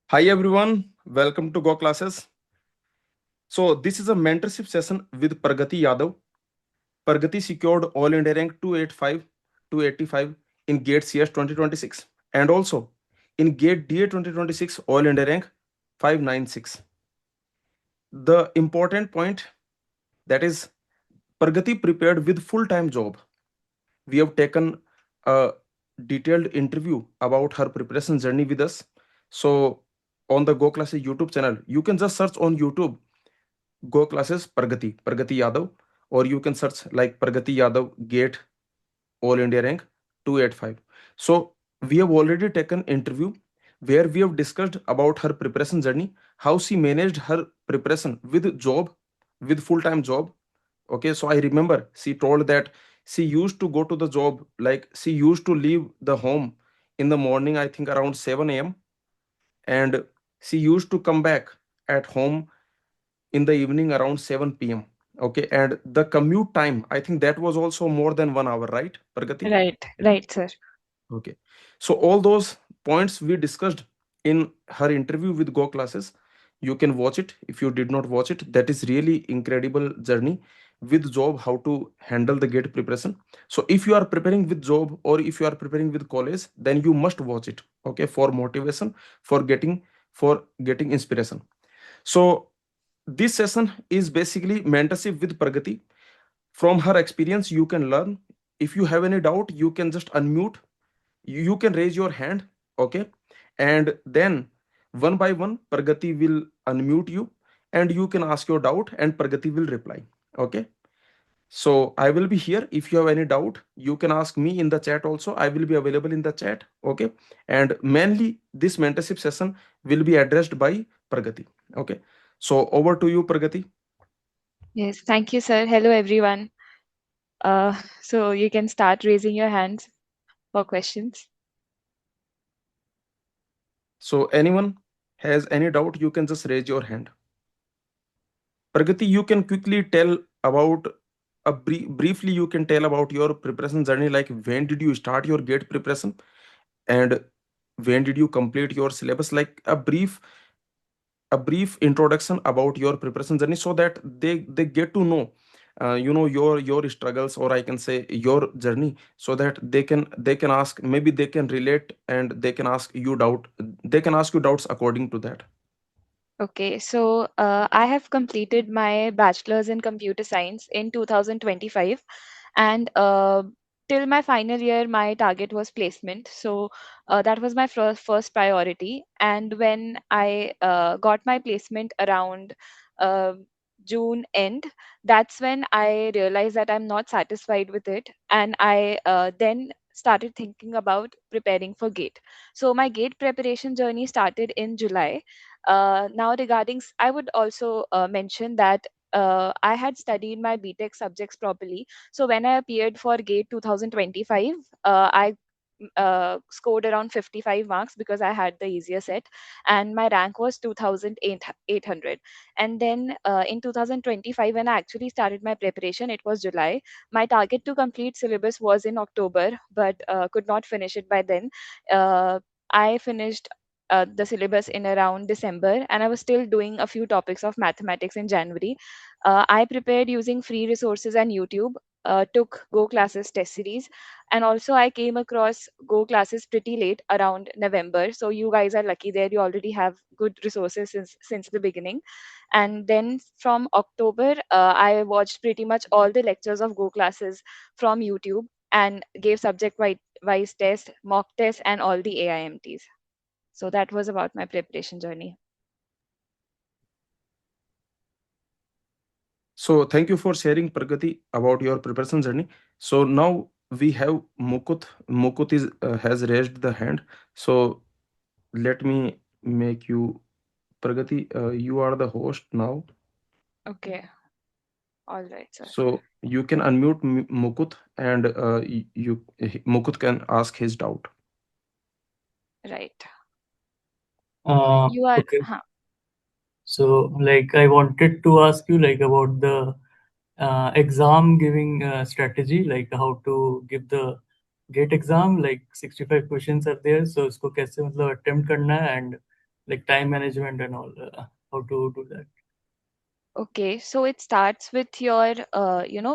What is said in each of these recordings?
Hi everyone, welcome to Go Classes. So this is a mentorship session with Pragati Yadav. Pragati secured All India rank 285 285 in GATE CS 2026 and also in GATE DA 2026 All India rank 596. The important point that is Pragati prepared with full-time job. We have taken a detailed interview about her preparation journey with us. So on the Go Classes YouTube channel, you can just search on YouTube Go Classes Pragati Yadav, or you can search like Pragati Yadav Gate All India Rank 285. So we have already taken interview where we have discussed about her preparation journey, how she managed her preparation with job, with full-time job. Okay, so I remember she told that she used to go to the job, like she used to leave the home in the morning, I think around 7 a.m. and she used to come back at home in the evening around 7 p.m. Okay, and the commute time, I think that was also more than 1 hour, right, Pragati? Right, sir. Okay. So all those points we discussed in her interview with Go Classes, you can watch it. If you did not watch it, that is really incredible journey with job, how to handle the gate preparation. So if you are preparing with job or if you are preparing with college, then you must watch it. Okay, for motivation, for getting inspiration. So this session is basically mentorship with Pragati. From her experience, you can learn. If you have any doubt, you can just unmute, you can raise your hand. Okay, and then one by one Pragati will unmute you and you can ask your doubt and Pragati will reply. Okay, so I will be here. If you have any doubt, you can ask me in the chat also. I will be available in the chat. Okay, and mainly this mentorship session will be addressed by Pragati. Okay, so over to you, Pragati. Yes, thank you, sir. Hello, everyone. So you can start raising your hands for questions. So anyone has any doubt, you can just raise your hand. Pragati, you can quickly tell about briefly. You can tell about your preparation journey. Like when did you start your GATE preparation, and when did you complete your syllabus? Like a brief introduction about your preparation journey, so that they get to know, your struggles, or I can say your journey, so that they can ask. Maybe they can relate and they can ask you doubt. They can ask you doubts according to that. Okay, so I have completed my bachelor's in computer science in 2025, and till my final year, my target was placement. So that was my first priority. And when I got my placement around uh, June end, that's when I realized that I'm not satisfied with it, and I then started thinking about preparing for GATE. So my GATE preparation journey started in July. Now, regarding, I would also mention that I had studied my BTech subjects properly. So when I appeared for GATE 2025, I scored around 55 marks because I had the easier set, and my rank was 2,800. And then in 2025, when I actually started my preparation, it was July. My target to complete syllabus was in October, but could not finish it by then. I finished the syllabus in around December, and I was still doing a few topics of mathematics in January. I prepared using free resources and YouTube, took Go Classes test series, and also I came across Go Classes pretty late around November. So you guys are lucky there. You already have good resources since the beginning. And then from October, I watched pretty much all the lectures of Go Classes from YouTube and gave subject wise tests, mock tests, and all the AIMTs. So that was about my preparation journey. So thank you for sharing, Pragati, about your preparation journey. So now we have Mukut. Mukut has raised the hand. So let me make you, Pragati. You are the host now, Okay. All right, sir. so you can unmute Mukut, and Mukut can ask his doubt. Right. You are, Okay. huh. So, like, I wanted to ask you, like, about the exam giving strategy, like how to give the GATE exam. Like, 65 questions are there, so इसको कैसे मतलब attempt करना है, and like time management and all, how to do that. Okay, so it starts with your,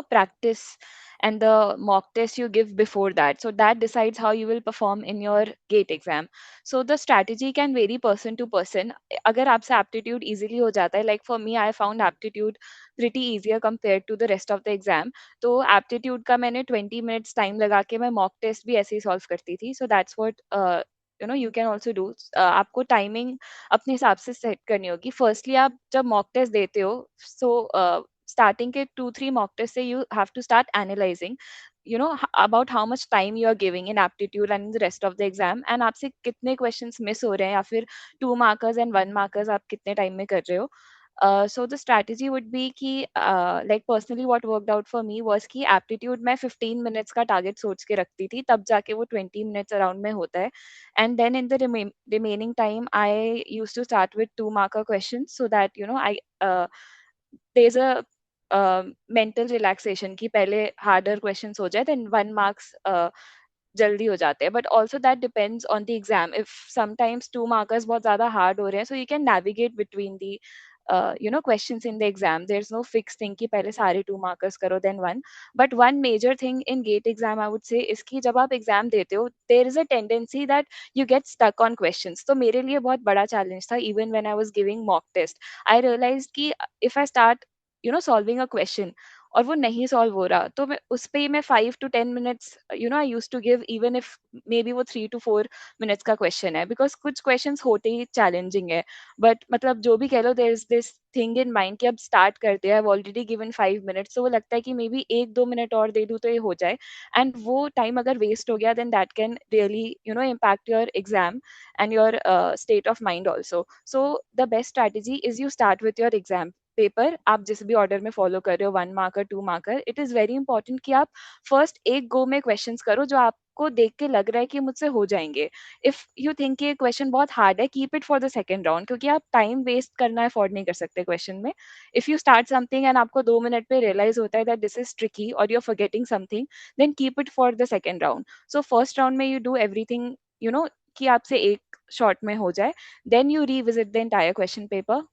practice and the mock test you give before that. So that decides how you will perform in your GATE exam. So the strategy can vary person to person. अगर आपसे aptitude easily हो जाता है, like for me, I found aptitude pretty easier compared to the rest of the exam. तो aptitude का मैंने 20 minutes time लगा के मैं mock test भी ऐसे ही solve करती थी. So that's what you can also do. आपको timing अपने हिसाब से सेट करनी होगी। फर्स्टली आप जब मॉक टेस्ट देते हो, सो स्टार्टिंग के 2-3 मॉक टेस्ट से you have to start analysing about how much time you are giving in aptitude and in the rest of the exam, and आपसे कितने क्वेश्चंस मिस हो रहे हैं, या फिर 2 मार्कर्स एंड 1 मार्कर्स आप कितने टाइम में कर रहे हो। So the strategy would be कि like personally what worked out for me was कि aptitude मैं 15 minutes का target सोच के रखती थी, तब जाके वो 20 minutes around में होता है, and then in the remaining time I used to start with 2 marker questions so that I there's a mental relaxation कि पहले harder questions हो जाए, then 1 marks जल्दी हो जाते हैं, but also that depends on the exam. If sometimes 2 markers बहुत ज्यादा हार्ड हो रहे हैं, so you can navigate between the questions in the exam. There's no fixed thing कि पहले सारे 2 markers करो then 1, but one major thing in GATE exam I would say is कि जब आप exam देते हो, there is a tendency that you get stuck on questions. तो मेरे लिए बहुत बड़ा challenge था even when I was giving mock test. I realized कि if I start solving a question और वो नहीं सॉल्व हो रहा, तो मैं उस पे ही मैं 5 to 10 minutes I used to give, even if may be वो 3 to 4 मिनट्स का क्वेश्चन है, बिकॉज कुछ क्वेश्चंस होते ही चैलेंजिंग है। बट मतलब जो भी कह लो, there is this thing in mind कि अब स्टार्ट करते हैं, आई ऑलरेडी गिवन 5 मिनट्स, तो वो लगता है कि मे बी 1-2 मिनट और दे दूं तो ये हो जाए, एंड वो टाइम अगर वेस्ट हो गया then that can really impact your exam and your state of mind also. So the best strategy is you start with your exam paper, आप जिस भी ऑर्डर में फॉलो कर रहे हो, 1 marker 2 marker, it is very important कि आप first एक गो में क्वेश्चंस करो जो आपको देख के लग रहा है कि मुझसे हो जाएंगे। इफ यू थिंक ये क्वेश्चन बहुत हार्ड है, keep it for the second round, क्योंकि आप टाइम वेस्ट करना अफोर्ड नहीं कर सकते क्वेश्चन में। If you start something and आपको 2 मिनट पे रियलाइज होता है दैट दिस इज ट्रिकी और you are forgetting something, then keep it for the second round. So first round में यू डू एवरीथिंग कि आपसे एक शॉर्ट में हो जाए, then you revisit the entire question paper,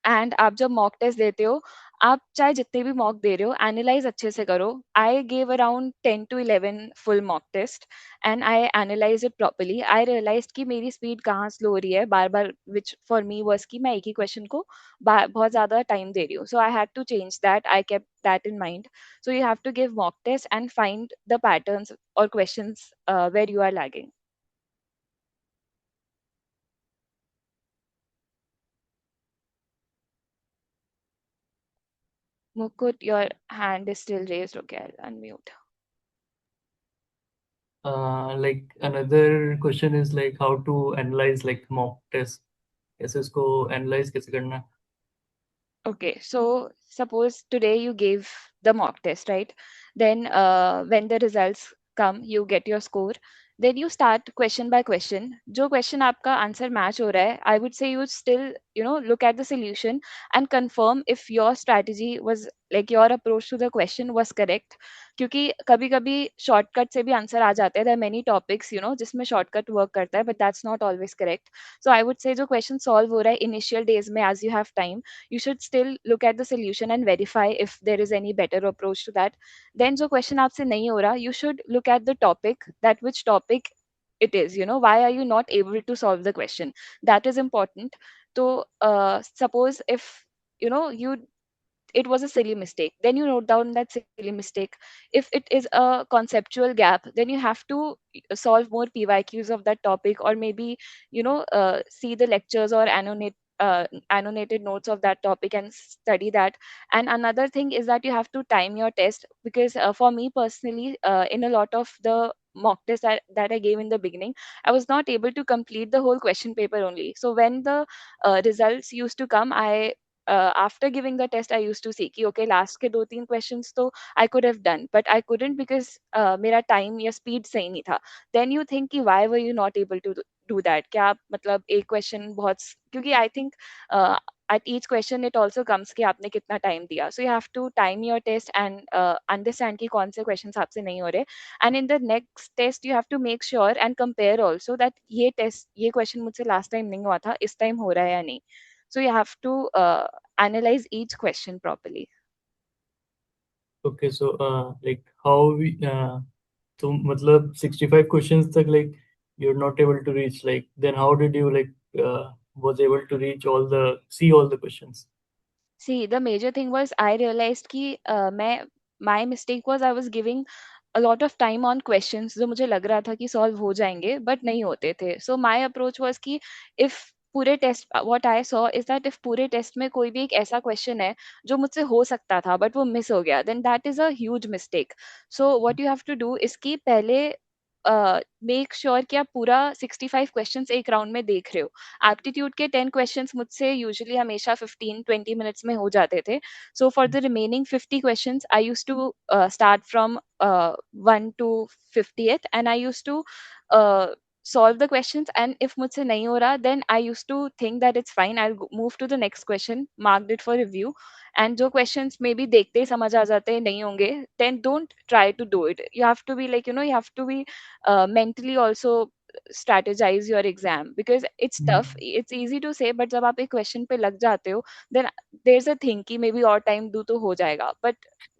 and आप जब मॉक टेस्ट देते हो, आप चाहे जितने भी मॉक दे रहे हो, एनालाइज अच्छे से करो। I gave around 10 to 11 full mock test and I analyse it properly. I realise कि मेरी स्पीड कहाँ स्लो हो रही है बार बार, विच फॉर मी वॉज कि मैं एक ही क्वेश्चन को बहुत ज्यादा टाइम दे रही हूँ। So I had to change that, I kept that in mind. So you have to give mock test and find the patterns और question where you are lagging. Mukut, your hand is still raised. Okay, I'll unmute. Like another question is like how to analyze like mock test, कैसे उसको analyze कैसे करना है? Okay, so suppose today you gave the mock test, right? Then when the results come, you get your score. Then you start question by question. जो question आपका answer match हो रहा है, I would say you still, look at the solution and confirm if your strategy was like your approach to the question was correct. क्योंकि कभी कभी shortcut से भी आंसर आ जाते हैं, there are many topics जिसमें शॉर्टकट वर्क करता है, but that's not always correct. So I would say जो question solve हो रहा है initial days में, as you have time, you should still look at the solution and verify if there is any better approach to that. Then जो question आपसे नहीं हो रहा, you should look at the topic, that which topic it is, why are you not able to solve the question, that is important. So suppose if you it was a silly mistake, then you note down that silly mistake. If it is a conceptual gap, then you have to solve more pyqs of that topic, or maybe see the lectures or annotated notes of that topic and study that. And another thing is that you have to time your test, because for me personally, in a lot of the mock test that I gave in the beginning, I was not able to complete the whole question paper only. So when the results used to come, after giving the test, I used to see कि okay, last के 2-3 questions तो I could have done, but I couldn't because मेरा time या speed सही नहीं था. Then you think कि why were you not able to do that? क्या आप मतलब एक question बहुत, क्योंकि I think at each question it also comes कि आपने कितना time दिया. So you have to time your test and understand कि कौन से questions आपसे नहीं हो रहे. And in the next test you have to make sure and compare also that ये question मुझसे last time नहीं हुआ था, इस time हो रहा है या नहीं. So you have to analyze each question properly. Okay, so like how we तो मतलब 65 questions तक like you're not able to reach, like then how did you like was able to reach see all the questions? See, the major thing was I realized कि my mistake was I was giving a lot of time on questions जो मुझे लग रहा था कि solve हो जाएंगे but नहीं होते थे. So my approach was कि if पूरे test what I saw is that if पूरे टेस्ट में कोई भी एक ऐसा क्वेश्चन है जो मुझसे हो सकता था बट वो मिस हो गया then that is a huge mistake. So what you have to do is कि पहले मेक श्योर कि आप पूरा 65 क्वेश्चंस एक राउंड में देख रहे हो. एप्टीट्यूड के 10 क्वेश्चंस मुझसे यूजुअली हमेशा 15-20 मिनट्स में हो जाते थे. So for the remaining 50 questions I used to start from 1 to 50th and I used to solve the questions, and if मुझसे नहीं हो रहा then I used to think that it's fine, I'll move to the next question, marked it for review. And जो questions maybe देखते ही समझ आ जाते हैं नहीं होंगे, then don't try to do it. You have to be like, you have to be mentally also strategize your exam because it's tough. It's easy to say but जब आप एक question पे लग जाते हो then there's a thing कि maybe और time दूँ तो हो जाएगा, but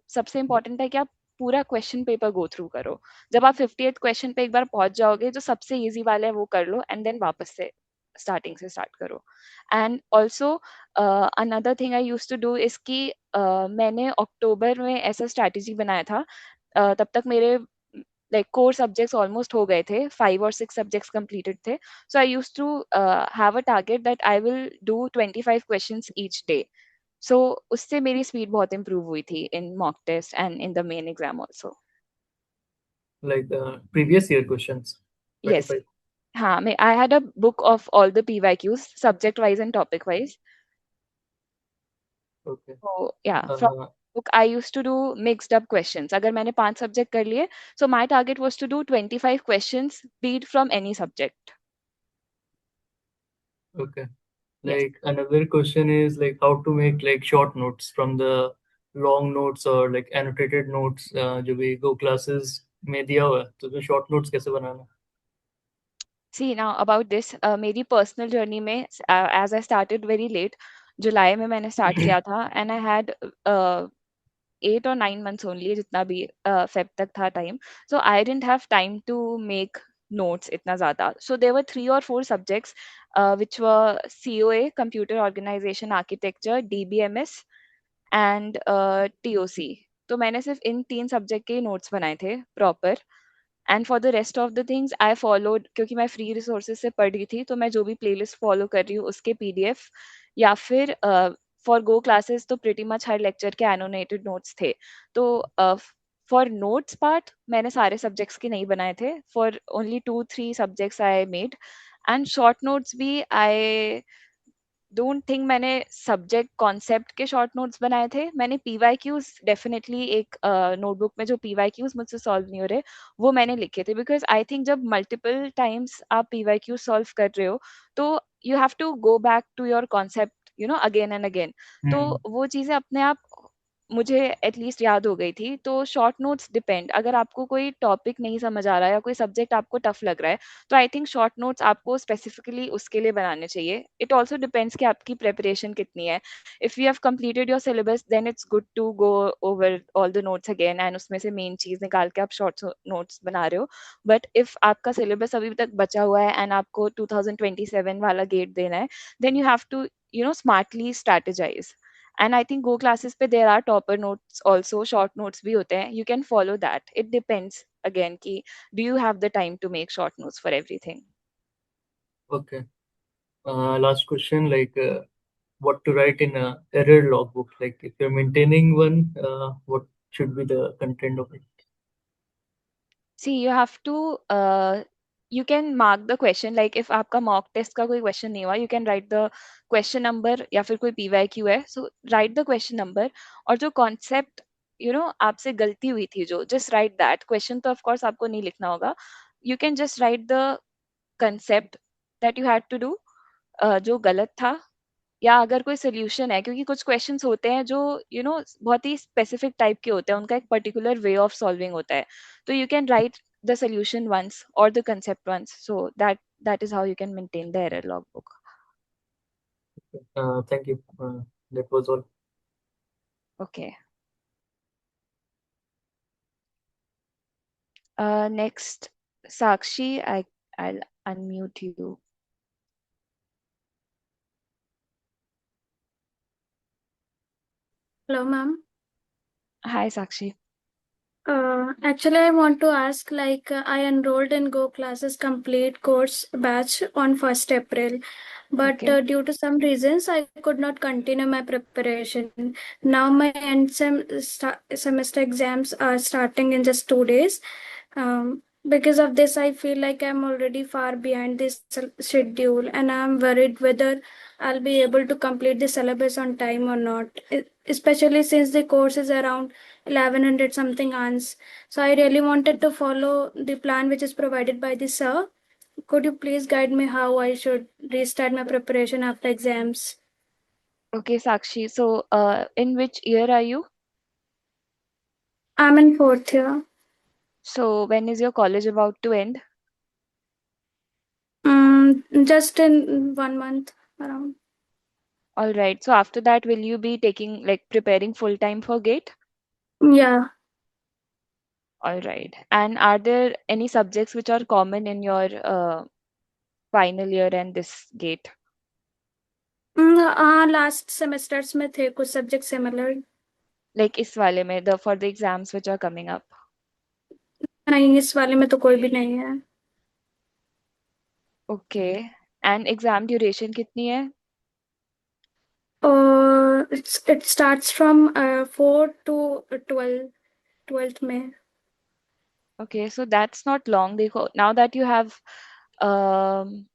सबसे important है कि आप पूरा क्वेश्चन पेपर गो थ्रू करो. जब आप 50th क्वेश्चन पे एक बार पहुंच जाओगे जो सबसे इजी वाला है वो कर लो एंड देन वापस से स्टार्टिंग से स्टार्ट करो. And also another thing I use to do is कि मैंने अक्टूबर में ऐसा स्ट्रैटेजी बनाया था. तब तक मेरे like core subjects almost हो गए थे, 5 or 6 subjects completed थे. So I used to have a target that I will do 25 questions each day. So उससे मेरी speed बहुत improve हुई थी in mock test and in the main exam also. Like previous year questions, Yes. 25. हाँ, I had a book of all the PYQs, subject wise and topic wise. Okay. So yeah, from book I used to do mixed up questions. अगर मैंने 5 subject कर लिए, so my target was to do 25 questions, be it from any subject. Okay. Yes. Like another question is like how to make like short notes from the long notes or like annotated notes जो भी Go classes में दिया हुआ है, तो जो short notes कैसे बनाना? See now about this, मेरी personal journey में as I started very late, जुलाई में मैंने start किया था and I had 8 or 9 months only जितना भी Feb तक था time. So I didn't have time to make notes इतना ज़्यादा. So there were 3 or 4 subjects which were COA, Computer Organization Architecture, DBMS and TOC. तो मैंने सिर्फ इन 3 सब्जेक्ट के नोट्स बनाए थे proper. And for the rest of the things I followed, क्योंकि मैं फ्री रिसोर्सेज से पढ़ रही थी तो मैं जो भी प्लेलिस्ट फॉलो कर रही हूँ उसके पीडीएफ या फिर फॉर गो क्लासेस तो प्रिटी मच हर लेक्चर के एनोटेटेड नोट्स थे. तो फॉर नोट्स पार्ट मैंने सारे सब्जेक्ट्स के नहीं बनाए थे. For only 2-3 subjects I made. And short notes भी आई डोंट थिंक मैंने सब्जेक्ट कॉन्सेप्ट के शॉर्ट नोट्स बनाए थे. मैंने पीवाईक्यूज डेफिनेटली एक नोटबुक में जो पीवाईक्यूज मुझसे सॉल्व नहीं हो रहे वो मैंने लिखे थे, बिकॉज आई थिंक जब मल्टीपल टाइम्स आप पीवाईक्यूज सॉल्व कर रहे हो तो you have to go back to your concept again and again. तो वो चीजें अपने आप मुझे एटलीस्ट याद हो गई थी. तो शॉर्ट नोट्स डिपेंड, अगर आपको कोई टॉपिक नहीं समझ आ रहा है या कोई सब्जेक्ट आपको टफ लग रहा है तो आई थिंक शॉर्ट नोट्स आपको स्पेसिफिकली उसके लिए बनाने चाहिए. इट ऑल्सो डिपेंड्स कि आपकी प्रेपरेशन कितनी है. If you have completed your syllabus then it's good to go over all the notes again and उसमें से मेन चीज निकाल के आप शॉर्ट नोट्स बना रहे हो. बट इफ आपका सिलेबस अभी तक बचा हुआ है एंड आपको 2027 वाला गेट देना है then you have to smartly strategize. And I think go classes पे there are topper notes also, short notes भी होते हैं. You can follow that. It depends again कि do you have the time to make short notes for everything. Okay. Last question, like what to write in a error logbook? Like if you're maintaining one, what should be the content of it? See, you have to you can mark the question, like if आपका mock test का कोई question नहीं हुआ you can write the question number या फिर कोई PYQ है so write the question number. और जो concept आपसे गलती हुई थी जो just write that question. तो of course आपको नहीं लिखना होगा. You can just write the concept that you had to do जो गलत था या अगर कोई सोल्यूशन है, क्योंकि कुछ क्वेश्चंस होते हैं जो बहुत ही स्पेसिफिक टाइप के होते हैं, उनका एक पर्टिकुलर वे ऑफ सॉल्विंग होता है, तो you can write the solution once or the concept once, so that is how you can maintain the error logbook. Thank you. That was all. Okay. Next, Sakshi, I'll unmute you. Hello, ma'am. Hi, Sakshi. Actually, I want to ask, like, I enrolled in Go Classes complete course batch on 1st April, but Okay. due to some reasons, I could not continue my preparation. Now my semester exams are starting in just 2 days. Because of this, I feel like I'm already far behind this schedule, and I'm worried whether I'll be able to complete the syllabus on time or not, especially since the course is around 1100 something hours. So I really wanted to follow the plan which is provided by the sir. Could you please guide me how I should restart my preparation after exams? Okay, Sakshi. So, in which year are you? I'm in 4th year. So, when is your college about to end? Just in 1 month around. All right. So, after that, will you be taking, like, preparing full time for GATE? Yeah. All right. And are there any subjects which are common in your final year and this GATE? Last semesters में थे कुछ subject similar. Like इस वाले में, for the exams which are coming up? नहीं, इस वाले में तो कोई भी नहीं है. Okay. And exam duration कितनी है? It starts from 4 to 12th May. Okay, so that's not long. देखो, now that you have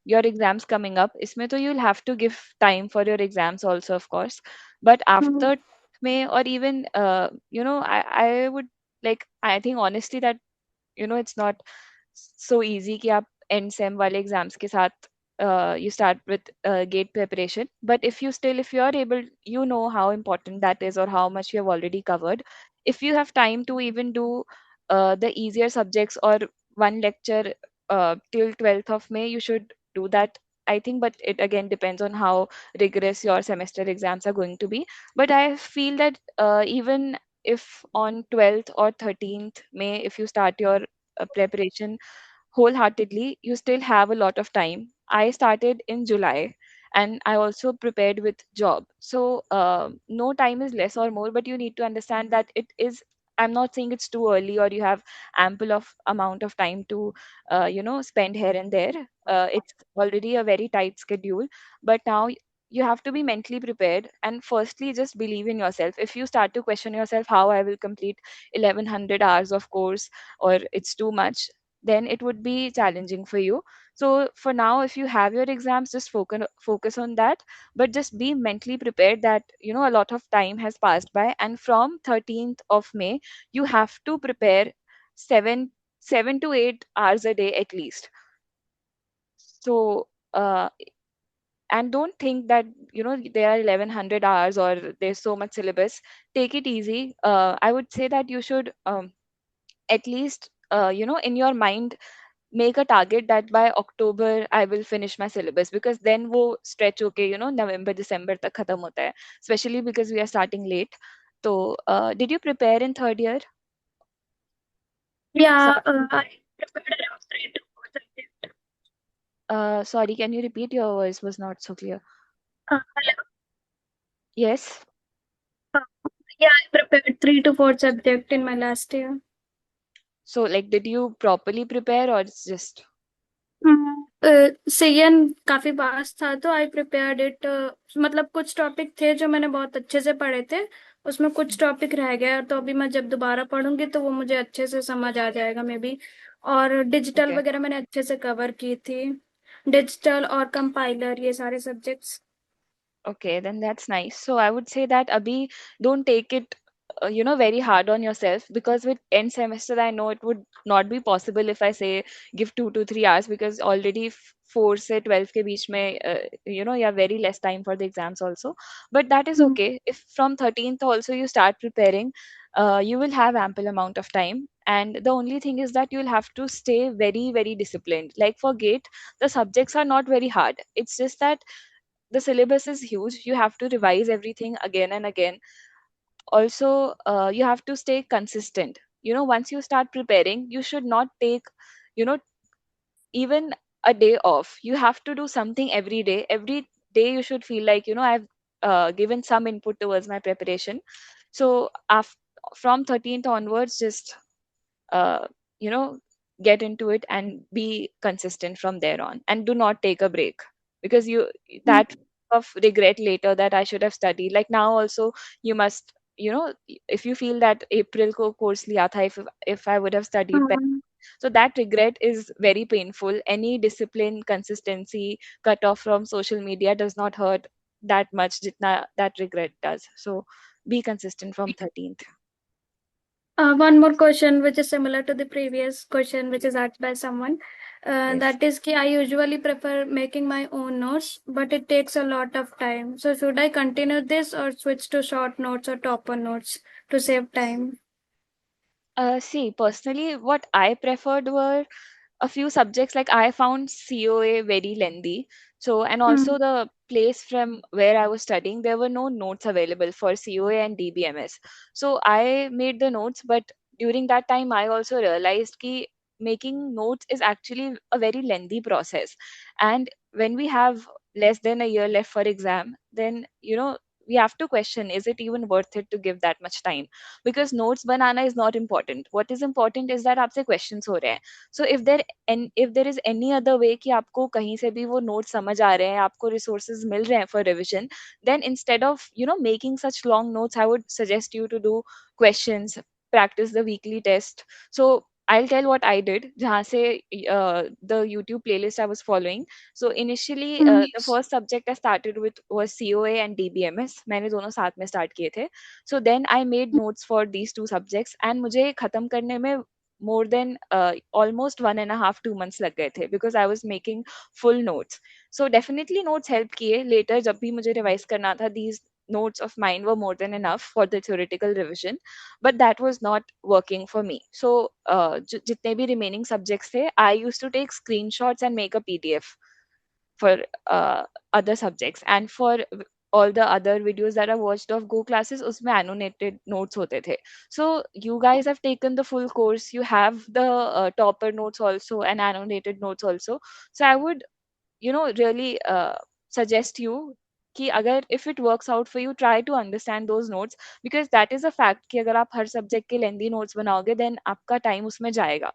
your exams coming up, इसमें तो you'll have to give time for your exams also, of course. But after May, or even I would like, I think honestly that it's not so easy कि आप end sem वाले exams के साथ you start with GATE preparation. But if you are able, how important that is or how much you have already covered. If you have time to even do the easier subjects or one lecture till 12th of May, you should do that, I think. But it again depends on how rigorous your semester exams are going to be. But I feel that even if on 12th or 13th May, if you start your preparation wholeheartedly, you still have a lot of time. I started in July and I also prepared with job. So no time is less or more, but you need to understand that it is. I'm not saying it's too early or you have ample of amount of time to, spend here and there. It's already a very tight schedule, but now you have to be mentally prepared and firstly just believe in yourself. If you start to question yourself how I will complete 1100 hours of course or it's too much, then it would be challenging for you. So for now, if you have your exams, just focus on that, but just be mentally prepared that a lot of time has passed by, and from 13th of May you have to prepare 7 to 8 hours a day at least. So and don't think that there are 1100 hours or there's so much syllabus. Take it easy. I would say that you should at least in your mind make a target that by October I will finish my syllabus, because then वो stretch होके November December तक खत्म होता है, especially because we are starting late. So did you prepare in third year? Yeah, I prepared around 3 to 4 subjects. Sorry, can you repeat? Your voice was not so clear. Hello. Yes. Yeah, I prepared 3 to 4 subjects in my last year. So like did you properly prepare or it's just CN काफी पास था तो आई prepared it. मतलब कुछ topic थे जो मैंने बहुत अच्छे से पढ़े थे, उसमें कुछ टॉपिक रह गया, तो अभी मैं जब दोबारा पढ़ूंगी तो वो मुझे अच्छे से समझ आ जाएगा मे बी. और डिजिटल okay? वगैरह मैंने अच्छे से कवर की थी, डिजिटल और कंपाइलर ये सारे subjects. Okay, then that's nice. So I would say that Abhi, don't take it, very hard on yourself, because with end semester, I know it would not be possible if I say give 2 to 3 hours, because already 4 से 12 के बीच में you know you have very less time for the exams also, but that is Hmm. okay. If from 13th also you start preparing, you will have ample amount of time, and the only thing is that you'll have to stay very very disciplined. Like for GATE, the subjects are not very hard. It's just that the syllabus is huge. You have to revise everything again and again. Also, you have to stay consistent. You know, once you start preparing, you should not take, you know, even a day off. You have to do something every day. Every day you should feel like, you know, I've given some input towards my preparation. So from 13th onwards, just uh, you know get into it and be consistent from there on, and do not take a break, because you Hmm. that of regret later that I should have studied. Like now also, you must, you know, if you feel that April ko course liya tha, if I would have studied better, Hmm. so that regret is very painful. Any discipline, consistency cut off from social media does not hurt that much jitna that regret does. So be consistent from 13th. One more question, which is similar to the previous question, which is asked by someone. Yes. That is, ki I usually prefer making my own notes, but it takes a lot of time. So should I continue this or switch to short notes or topper notes to save time? See, personally, what I preferred were a few subjects. Like I found COA very lengthy. So, and Hmm. also the place from where I was studying, there were no notes available for COA and DBMS. So I made the notes, but during that time, I also realized that making notes is actually a very lengthy process. And when we have less than a year left for exam, then, you know, we have to question, is it even worth it to give that much time? Because notes banana is not important. What is important is that आपसे questions हो रहे हैं. So if there is any other way कि आपको कहीं से भी वो notes समझ आ रहे हैं, आपको resources मिल रहे हैं for revision, then instead of, you know, making such long notes, I would suggest you to do questions, practice the weekly test. So I'll tell what I did. जहाँ से the YouTube playlist I was following. So initially, Hmm. the first subject I started with was COA and DBMS. मैंने दोनों साथ में start किए थे. So then I made notes for these two subjects, and मुझे खत्म करने में more than almost 1.5 2 months लग गए थे, because I was making full notes. So definitely notes help किए. Later जब भी मुझे revise करना था, these notes of mine were more than enough for the theoretical revision, but that was not working for me. So जितने भी remaining subjects थे, I used to take screenshots and make a PDF for other subjects. And for all the other videos that I watched of Go classes, उसमें annotated notes होते थे. So you guys have taken the full course. You have the topper notes also and annotated notes also. So I would, you know, really suggest you कि अगर if it works out for you, try to understand those notes, because that is a fact कि अगर आप हर subject के lengthy notes बनाओगे, then आपका time उसमें जाएगा,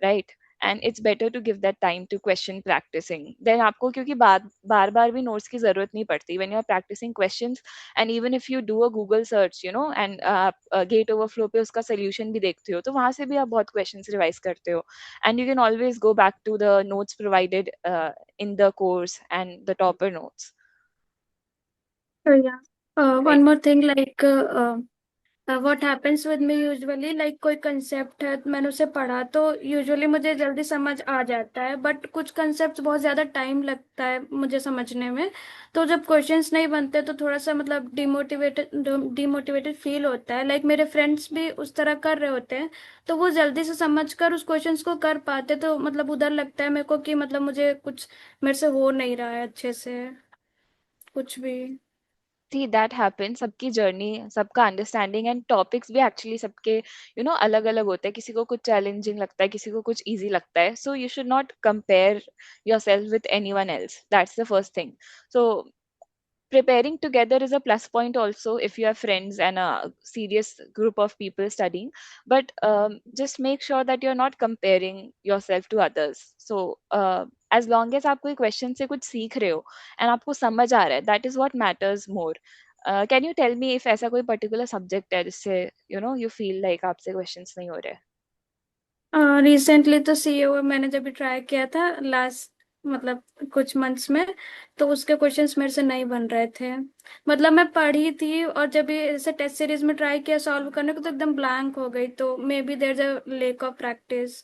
right? And it's better to give that time to question practicing. Then आपको क्योंकि बार बार भी notes की जरूरत नहीं पड़ती when you're practicing questions. And even if you do a Google search, you know, and Gate Overflow पे उसका solution भी देखते हो, तो वहां से भी आप बहुत questions revise करते हो. And you can always go back to the notes provided in the course and the topper notes, Yeah. right? One more thing, like what happens with me usually, like कोई concept है मैंने उसे पढ़ा तो usually मुझे जल्दी समझ आ जाता है, but कुछ concepts बहुत ज़्यादा time लगता है मुझे समझने में. तो जब questions नहीं बनते तो थोड़ा सा मतलब डिमोटिवेटेड फील होता है. like मेरे friends भी उस तरह कर रहे होते हैं, तो वो जल्दी से समझ कर उस क्वेश्चंस को कर पाते, तो मतलब उधर लगता है मेरे को कि मतलब मुझे कुछ मेरे से हो नहीं रहा है अच्छे से कुछ भी. See, that happens. सबकी जर्नी, सबका अंडरस्टैंडिंग एंड टॉपिक्स भी एक्चुअली सबके अलग अलग होते हैं. किसी को कुछ चैलेंजिंग लगता है, किसी को कुछ इजी लगता है. So you should not compare yourself with anyone else. That's the first thing. So preparing together is a plus point also if you have friends and a serious group of people studying. But just make sure that you're not comparing yourself to others. So as long as आप कोई question से कुछ सीख रहे हो and आपको समझ आ रहा है, that is what matters more. Can you tell me if ऐसा कोई particular subject है जिससे you feel like आपसे questions नहीं हो रहे? रिसेंटली तो सीए मैंने जब भी ट्राई किया था लास्ट मतलब कुछ मंथ्स में, तो उसके क्वेश्चंस मेरे से नहीं बन रहे थे. मतलब मैं पढ़ी थी और जब भी ऐसे टेस्ट सीरीज में ट्राई किया सॉल्व करने को तो एकदम ब्लैंक हो गई, तो maybe there is a lack of practice.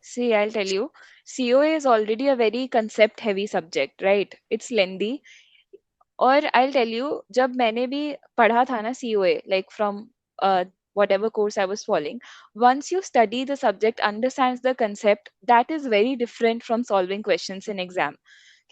See, I'll tell you, COA is already a very concept heavy subject, right? It's lengthy. और I'll tell you, जब मैंने भी पढ़ा था ना COA, like from whatever course I was following, once you study the subject, understands the concept, that is very different from solving questions in exam.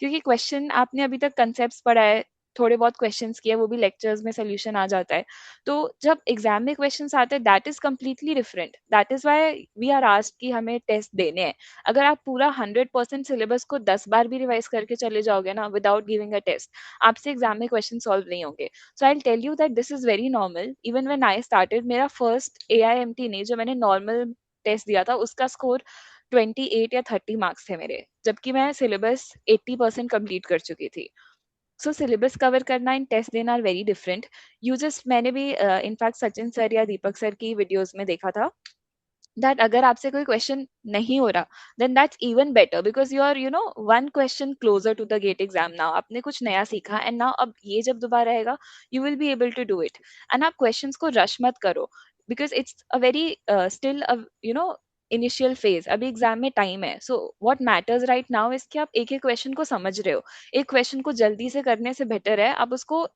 क्योंकि question आपने अभी तक कंसेप्ट पढ़ा है, थोड़े बहुत क्वेश्चंस किए, वो भी लेक्चर्स में सोल्यूशन आ जाता है. तो जब एग्जाम में क्वेश्चंस आते हैं, that is completely different. That is why we are asked कि हमें टेस्ट देने हैं. अगर आप पूरा 100% सिलेबस को 10 बार भी रिवाइज करके चले जाओगे ना विदाउट गिविंग अ टेस्ट, आपसे एग्जाम में क्वेश्चन सॉल्व नहीं होंगे. So I tell you that this is very normal. Even when I started, मेरा फर्स्ट AIMT नहीं, जो मैंने नॉर्मल टेस्ट दिया था, उसका स्कोर 28 या 30 मार्क्स थे मेरे, जबकि मैं सिलेबस 80% कंप्लीट कर चुकी थी. सो सिलेबस कवर करना एंड टेस्ट देना are very different. You just, मैंने भी इनफैक्ट सचिन सर या दीपक सर की वीडियोस में देखा था दैट अगर आपसे कोई क्वेश्चन नहीं हो रहा, then that's even better, because you are one question closer to the GATE exam. Now आपने कुछ नया सीखा, एंड नाउ अब ये जब दोबारा आएगा, you will be able to do it. And आप क्वेश्चंस को रश मत करो, because it's a very still initial phase. अभी एग्जाम में टाइम है. So what matters right now is कि आप एक एक क्वेश्चन को समझ रहे हो. एक क्वेश्चन को जल्दी से करने से बेटर है आप उसको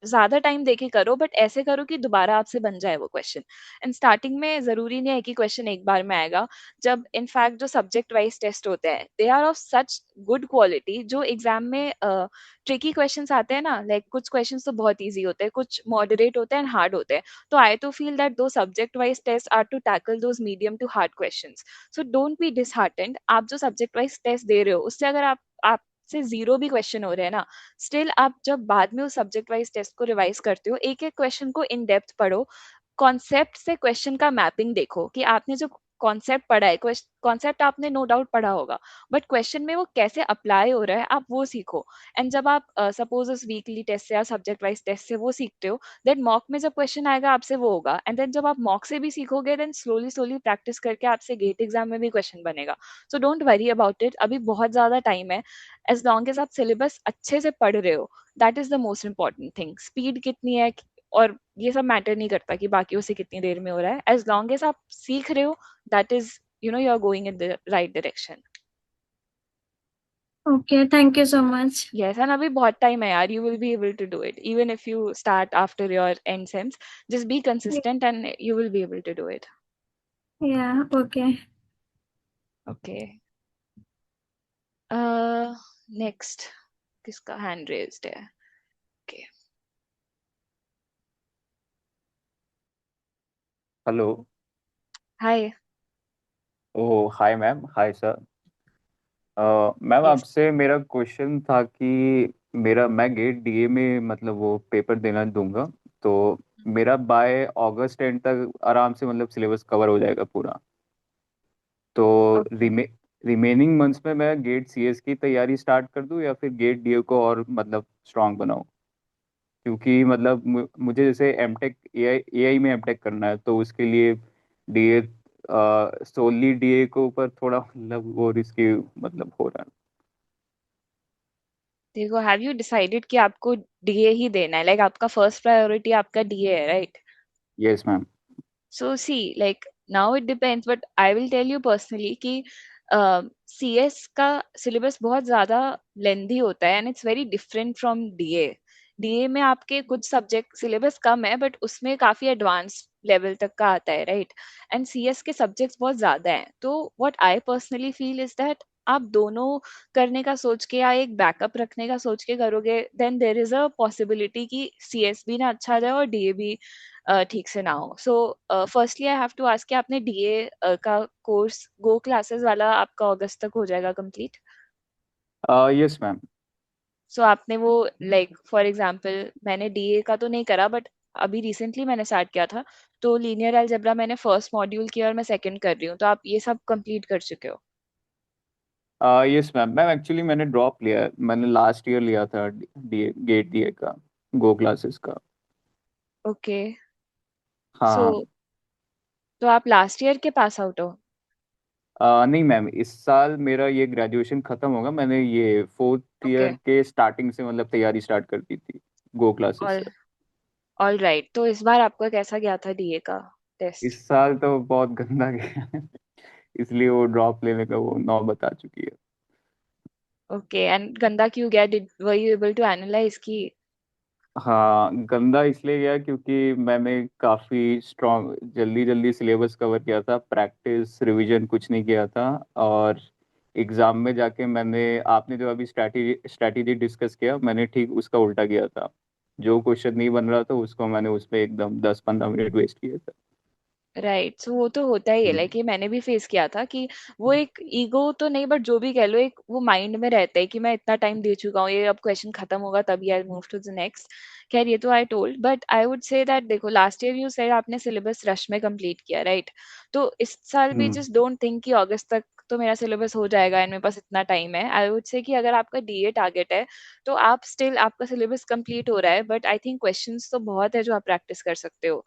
ज्यादा टाइम देके करो, बट ऐसे करो कि दोबारा आपसे बन जाए वो क्वेश्चन. एंड स्टार्टिंग में जरूरी नहीं है कि क्वेश्चन एक बार में आएगा. जब इनफैक्ट जो सब्जेक्ट वाइज टेस्ट होते हैं, they are of such good quality. जो एग्जाम में ट्रिकी क्वेश्चंस आते हैं ना, लाइक कुछ क्वेश्चंस तो बहुत इजी होते हैं, कुछ मॉडरेट होते हैं एंड हार्ड होते हैं. तो आई तो फील दैट दो subject wise test are to tackle those medium to hard questions. So don't be disheartened. आप जो सब्जेक्ट वाइज टेस्ट दे रहे हो, उससे अगर आप से जीरो भी क्वेश्चन हो रहे हैं ना, स्टिल आप जब बाद में उस सब्जेक्ट वाइज टेस्ट को रिवाइज करते हो, एक एक क्वेश्चन को इन डेप्थ पढ़ो, कॉन्सेप्ट से क्वेश्चन का मैपिंग देखो कि आपने जो कॉन्सेप्ट पढ़ा है, कॉन्सेप्ट आपने नो डाउट पढ़ा होगा, बट क्वेश्चन में वो कैसे अप्लाई हो रहा है आप वो सीखो. एंड जब आप सपोज उस वीकली टेस्ट से या सब्जेक्ट वाइज टेस्ट से वो सीखते हो, देन मॉक में जब क्वेश्चन आएगा आपसे वो होगा. एंड देन जब आप मॉक से भी सीखोगे, देन स्लोली स्लोली प्रैक्टिस करके आपसे गेट एग्जाम में भी क्वेश्चन बनेगा. So don't worry about it, अभी बहुत ज्यादा टाइम है. एज लॉन्ग एज आप सिलेबस अच्छे से पढ़ रहे हो, that is the most important thing. Speed कितनी है और ये सब मैटर नहीं करता कि बाकियों से कितनी देर में हो रहा है. एज लॉन्ग एज आप सीख रहे हो, that is you are going in the right direction. Okay, thank you so much. Yes, and अभी बहुत टाइम है यार. You will be able to do it even if you start after your end sems. Just be consistent and you will be able to do it. Yeah, okay. Okay, next किसका hand raised है? Okay, hello. Hi. Oh hi ma'am, hi sir. Ma'am yes. आपसे मेरा question था कि मैं gate DA में मतलब वो पेपर देना दूंगा, तो मेरा बाय अगस्त एंड तक आराम से मतलब सिलेबस कवर हो जाएगा पूरा। तो रिमेनिंग मंथ्स में मैं गेट सीएस की तैयारी स्टार्ट कर दूं या फिर गेट डीए को और मतलब स्ट्रांग बनाऊं? क्योंकि मतलब मुझे जैसे एमटेक एआई में एमटेक करना है, तो उसके लिए डीए सोली डीए के ऊपर थोड़ा मतलब वो रिस्की मतलब हो रहा है। देखो, हैव यू डिसाइडेड कि आपको डीए ही देना है? लाइक आपका फर्स्ट प्रायोरिटी आपका डीए है, right? Yes ma'am. So see, like now it depends, but I will tell you personally कि CS का सिलेबस बहुत ज़्यादा लेंदी होता है and it's very different from DA. DA में आपके कुछ सब्जेक्ट सिलेबस कम है, बट उसमें काफ़ी एडवांस लेवल तक का आता है, राइट? एंड सीएस के सब्जेक्ट्स बहुत ज़्यादा हैं. तो what I personally feel is that आप दोनों करने का सोच के या एक बैकअप रखने का सोच के करोगे, then there is a possibility कि सीएस भी ना अच्छा जाए और डीए भी ठीक से ना हो. So firstly I have to ask कि आपने डीए का कोर्स गो क्लासेस वाला आपका अगस्त तक हो जाएगा कंप्लीट? Yes ma'am. सो आपने वो, लाइक फॉर एग्जांपल मैंने डीए का तो नहीं करा, बट अभी रिसेंटली मैंने स्टार्ट किया था, तो लीनियर अलजेब्रा मैंने फर्स्ट मॉड्यूल किया और मैं सेकंड कर रही हूँ. तो आप ये सब कंप्लीट कर चुके हो? Yes ma'am. मैम एक्चुअली मैंने ड्रॉप लिया है, मैंने लास्ट ईयर लिया था डीए गेट डीए का, गो क्लासेस का। ओके. सो हाँ। तो आप लास्ट ईयर के पास आउट हो? नहीं मैम, इस साल मेरा ये ग्रेजुएशन खत्म होगा। मैंने ये फोर्थ ओके. ईयर के स्टार्टिंग से मतलब तैयारी स्टार्ट कर दी थी गो क्लासेस ऑल से। All right. तो इस बार आपका कैसा गया था डीए का टेस्ट? इस साल तो बहुत गंदा गया। इसलिए वो ड्रॉप लेने का वो नौबत आ चुकी है। ओके, एंड गंदा क्यों गया? Did were you able to analyze की? हाँ, गंदा इसलिए गया क्योंकि मैंने काफी स्ट्रॉन्ग जल्दी जल्दी सिलेबस कवर किया था, प्रैक्टिस रिवीजन कुछ नहीं किया था। और एग्जाम में जाके मैंने, आपने जो अभी स्ट्रैटेजी डिस्कस किया, मैंने ठीक उसका उल्टा किया था। जो क्वेश्चन नहीं बन रहा था उसको मैंने उस पे एकदम 10-15 मिनट वेस्ट किए थे। राइट, सो वो तो होता ही है, लाइक ये मैंने भी फेस किया था कि वो एक ईगो तो नहीं, बट जो भी कह लो, एक वो माइंड में रहता है कि मैं इतना टाइम दे चुका हूँ, ये अब क्वेश्चन खत्म होगा तभी I move to the next. खैर, ये तो I told, but I would say that देखो, लास्ट ईयर यू सेड आपने सिलेबस रश में कंप्लीट किया, राइट? तो इस साल भी हम्म। जस्ट डोंट थिंक कि अगस्त तक तो मेरा सिलेबस हो जाएगा एंड मेरे पास इतना टाइम है। आई वुड से कि अगर आपका डीए टारगेट है तो आप स्टिल, आपका सिलेबस कंप्लीट हो रहा है, बट आई थिंक क्वेश्चंस तो बहुत है जो आप प्रैक्टिस कर सकते हो।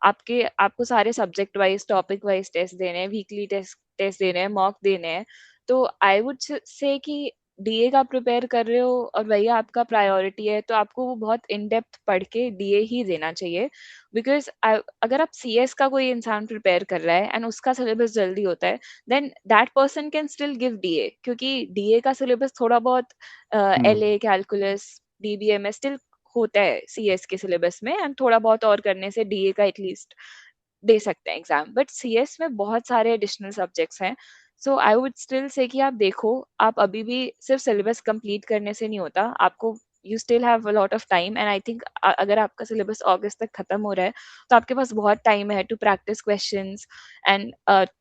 आपको सारे subject wise, topic wise test देने हैं, वीकली टेस्ट टेस्ट देने हैं, मॉक देने हैं। तो आई वुड से कि डीए का प्रिपेयर कर रहे हो और वही आपका प्रायोरिटी है, तो आपको वो बहुत इन डेप्थ पढ़ के डीए ही देना चाहिए। बिकॉज अगर आप सीएस का कोई इंसान प्रिपेयर कर रहा है एंड उसका सिलेबस जल्दी होता है, then that person can still give DA, क्योंकि डीए का सिलेबस थोड़ा बहुत हम्म। एलए, कैलकुलस, डीबीएमएस स्टिल होता है सीएस के सिलेबस में, एंड थोड़ा बहुत और करने से डीए का एटलीस्ट दे सकते हैं एग्जाम। बट सीएस में बहुत सारे एडिशनल सब्जेक्ट्स हैं। सो आई वुड स्टिल से कि आप देखो, आप अभी भी सिर्फ सिलेबस कंप्लीट करने से नहीं होता, आपको you still have a lot of time, and I think अगर आपका सिलेबस अगस्त तक खत्म हो रहा है तो आपके पास बहुत टाइम है to practice questions and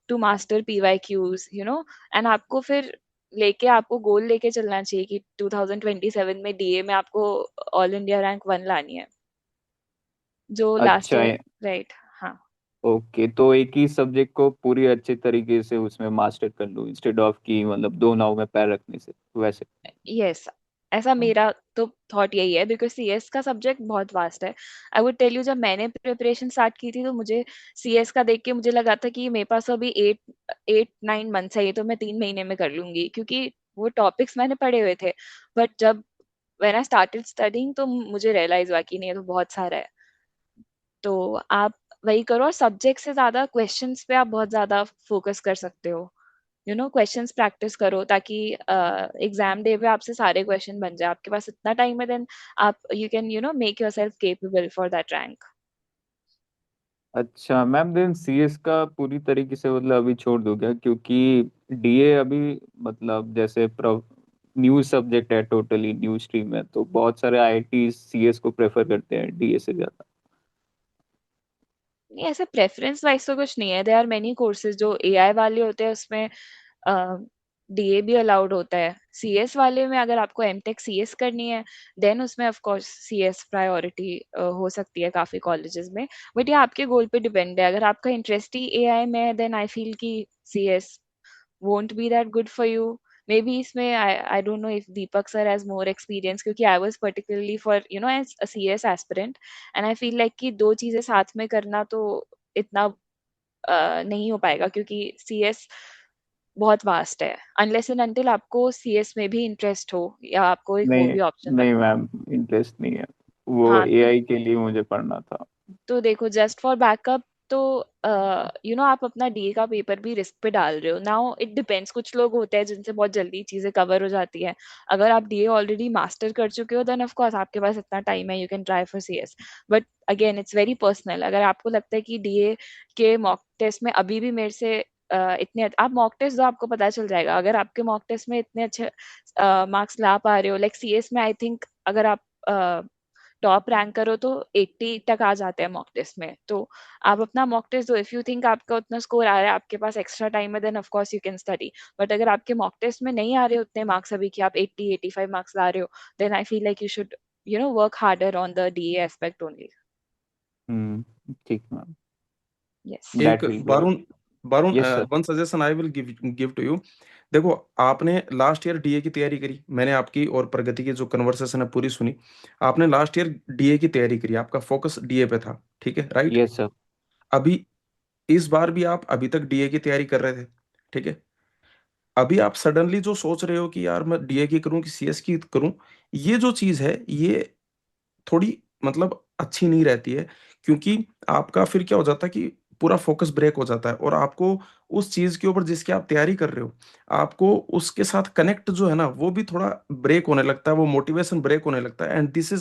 to master PYQs, you know. And आपको फिर लेके, आपको गोल लेके चलना चाहिए कि 2027 में डीए में आपको ऑल इंडिया रैंक 1 लानी है, जो लास्ट अच्छा ईयर। है। राइट, हाँ। ओके, तो एक ही सब्जेक्ट को पूरी अच्छे तरीके से उसमें मास्टर कर लूँ, इंस्टेड ऑफ कि मतलब दो नाव में पैर रखने से, वैसे। यस, ऐसा मेरा तो थॉट यही है, बिकॉज सीएस का सब्जेक्ट बहुत वास्ट है। आई वुड टेल यू, जब मैंने प्रिपरेशन स्टार्ट की थी तो मुझे सीएस का देख के मुझे लगा था कि मेरे पास अभी 8-9 मंथ्स है, ये तो मैं 3 महीने में कर लूंगी, क्योंकि वो टॉपिक्स मैंने पढ़े हुए थे। बट जब व्हेन आई स्टार्टेड स्टडिंग तो मुझे रियलाइज हुआ कि नहीं, ये तो बहुत सारा है। तो आप वही करो, और सब्जेक्ट से ज्यादा क्वेश्चंस पे आप बहुत ज्यादा फोकस कर सकते हो। यू नो, क्वेश्चंस प्रैक्टिस करो ताकि एग्जाम डे पे आपसे सारे क्वेश्चन बन जाए, आपके पास इतना टाइम है, देन आप you can make yourself capable for that rank. अच्छा मैम, देन सीएस का पूरी तरीके से मतलब अभी छोड़ दूं क्या? क्योंकि डीए अभी मतलब जैसे न्यूज सब्जेक्ट है, टोटली न्यूज स्ट्रीम है, तो बहुत सारे आईआईटी सीएस को प्रेफर करते हैं डीए से ज्यादा। नहीं, ऐसे प्रेफरेंस वाइज तो कुछ नहीं है। देयर आर मेनी कोर्सेज जो एआई वाले होते हैं, उसमें डीए भी अलाउड होता है। सीएस वाले में अगर आपको एमटेक सीएस करनी है, देन उसमें ऑफ कोर्स सीएस प्रायोरिटी हो सकती है काफी कॉलेजेस में। बट ये आपके गोल पे डिपेंड है, अगर आपका इंटरेस्ट ही एआई में है, देन आई फील कि CS won't be that good for you. Maybe इसमें I don't know if Deepak sir has more experience, क्योंकि I was particularly for as a CS aspirant, and I feel like कि दो चीजें साथ में करना तो इतना नहीं हो पाएगा, क्योंकि सीएस बहुत वास्ट है। अनलेस एंड अनटिल आपको सीएस में भी इंटरेस्ट हो या आपको एक वो नहीं, भी ऑप्शन नहीं रखो। मैम, इंटरेस्ट नहीं है, वो हाँ, एआई के लिए मुझे पढ़ना था। तो देखो, जस्ट फॉर बैकअप तो आप अपना डीए का पेपर भी रिस्क पे डाल रहे हो। नाउ इट डिपेंड्स, कुछ लोग होते हैं जिनसे बहुत जल्दी चीजें कवर हो जाती है। अगर आप डीए ऑलरेडी मास्टर कर चुके हो, देन ऑफ कोर्स आपके पास इतना टाइम है, you can try for CS. But again, it's very personal. अगर आपको लगता है कि डीए के मॉक टेस्ट में अभी भी मेरे से इतने, आप मॉक टेस्ट दो, आपको पता चल जाएगा। अगर आपके मॉक टेस्ट में इतने अच्छे मार्क्स ला पा रहे हो, लाइक सीएस में आई थिंक अगर आप टॉप रैंक करो तो 80 तक आ जाते हैं मॉक टेस्ट में। तो आप अपना मॉक टेस्ट दो, इफ यू थिंक आपका उतना स्कोर आ रहा है, आपके पास एक्स्ट्रा टाइम है, then of course you can study. But अगर आपके मॉक टेस्ट में नहीं आ रहे उतने मार्क्स अभी कि आप 80-85 मार्क्स ला रहे हो, then I feel like you should work harder on the DA aspect only. ठीक मैम, यस। एक that will be all. Barun Barun yes sir. One suggestion I will give give to you. देखो, आपने लास्ट ईयर डीए की तैयारी करी, मैंने आपकी और प्रगति की जो कन्वर्सेशन है पूरी सुनी। आपने लास्ट ईयर डीए की तैयारी करी, आपका फोकस डीए पे था, ठीक है, राइट? Yes sir. अभी इस बार भी आप अभी तक डीए की तैयारी कर रहे थे, ठीक है। अभी आप सडनली जो सोच रहे हो कि यार मैं डीए की करूं कि सीएस की करूं, ये जो चीज है ये थोड़ी मतलब अच्छी नहीं रहती है। क्योंकि आपका फिर क्या हो जाता है कि पूरा फोकस ब्रेक हो जाता है और आपको उस चीज के ऊपर जिसकी आप तैयारी कर रहे हो, आपको उसके साथ कनेक्ट जो है ना वो भी थोड़ा ब्रेक होने लगता है, वो मोटिवेशन ब्रेक होने लगता है, and this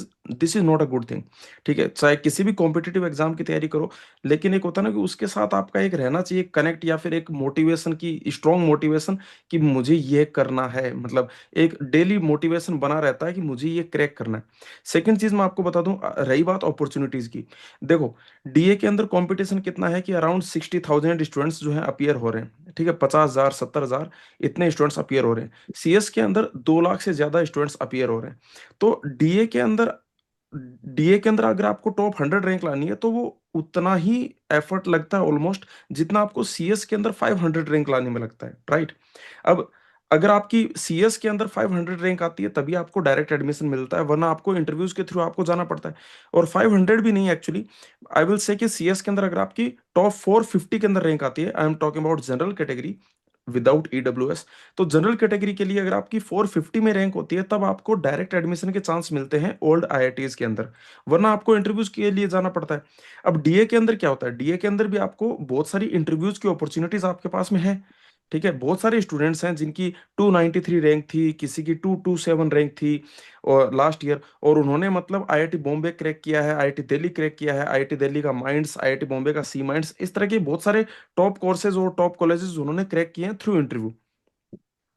is not a good thing. ठीक है, चाहे किसी भी कॉम्पिटिटिव एग्जाम की तैयारी करो, लेकिन एक होता है ना कि उसके साथ आपका एक रहना चाहिए कनेक्ट, या फिर एक मोटिवेशन की स्ट्रॉन्ग मोटिवेशन कि मुझे ये करना है, मतलब एक डेली मोटिवेशन बना रहता है कि मुझे ये क्रैक करना है। सेकंड चीज मैं आपको बता दूं, रही बात अपॉर्चुनिटीज की, देखो डीए के अंदर कंपटीशन कितना है कि अराउंड 60,000 स्टूडेंट्स जो है अपियर हो रहे हैं। ठीक है, 50,000 70,000 इतने स्टूडेंट्स अपियर हो रहे हैं। सीएस के अंदर 2 लाख से ज्यादा स्टूडेंट्स अपियर हो रहे हैं। तो डीए के अंदर अगर आपको टॉप 100 रैंक लानी है तो वो उतना ही एफर्ट लगता है ऑलमोस्ट, जितना आपको सीएस के अंदर 500 रैंक लाने में लगता है, राइट। अब अगर आपकी सीएस के अंदर 500 रैंक आती है तभी आपको डायरेक्ट एडमिशन मिलता है, वरना आपको इंटरव्यूज के थ्रू आपको जाना पड़ता है। और 500 भी नहीं एक्चुअली, आई विल से कि सीएस के अंदर अगर आपकी टॉप 450 के अंदर रैंक आती है, I am talking about general category without EWS, तो जनरल कैटेगरी के लिए अगर आपकी 450 में रैंक होती है तब आपको डायरेक्ट एडमिशन के चांस मिलते हैं ओल्ड आईआईटीज के अंदर, वरना आपको इंटरव्यूज के लिए जाना पड़ता है। अब डीए के अंदर क्या होता है, डीए के अंदर भी आपको बहुत सारी इंटरव्यूज की अपॉर्चुनिटीज आपके पास में है। ठीक है, बहुत सारे स्टूडेंट्स हैं जिनकी 293 रैंक थी, किसी की 227 रैंक थी और लास्ट ईयर, और उन्होंने मतलब आईआईटी बॉम्बे क्रैक किया है, आईआईटी दिल्ली क्रैक किया है, आईआईटी दिल्ली का माइंड्स, आईआईटी बॉम्बे का सी माइंड्स, इस तरह के बहुत सारे टॉप कोर्सेज और टॉप कॉलेजेस उन्होंने क्रैक किए हैं थ्रू इंटरव्यू।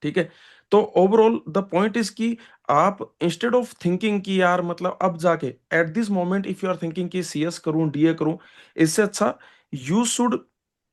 ठीक है, तो ओवरऑल द पॉइंट इज कि आप इंस्टेड ऑफ थिंकिंग कि यार मतलब अब जाके at this moment if you are thinking कि सीएस करूं डीए करूं, इससे अच्छा you should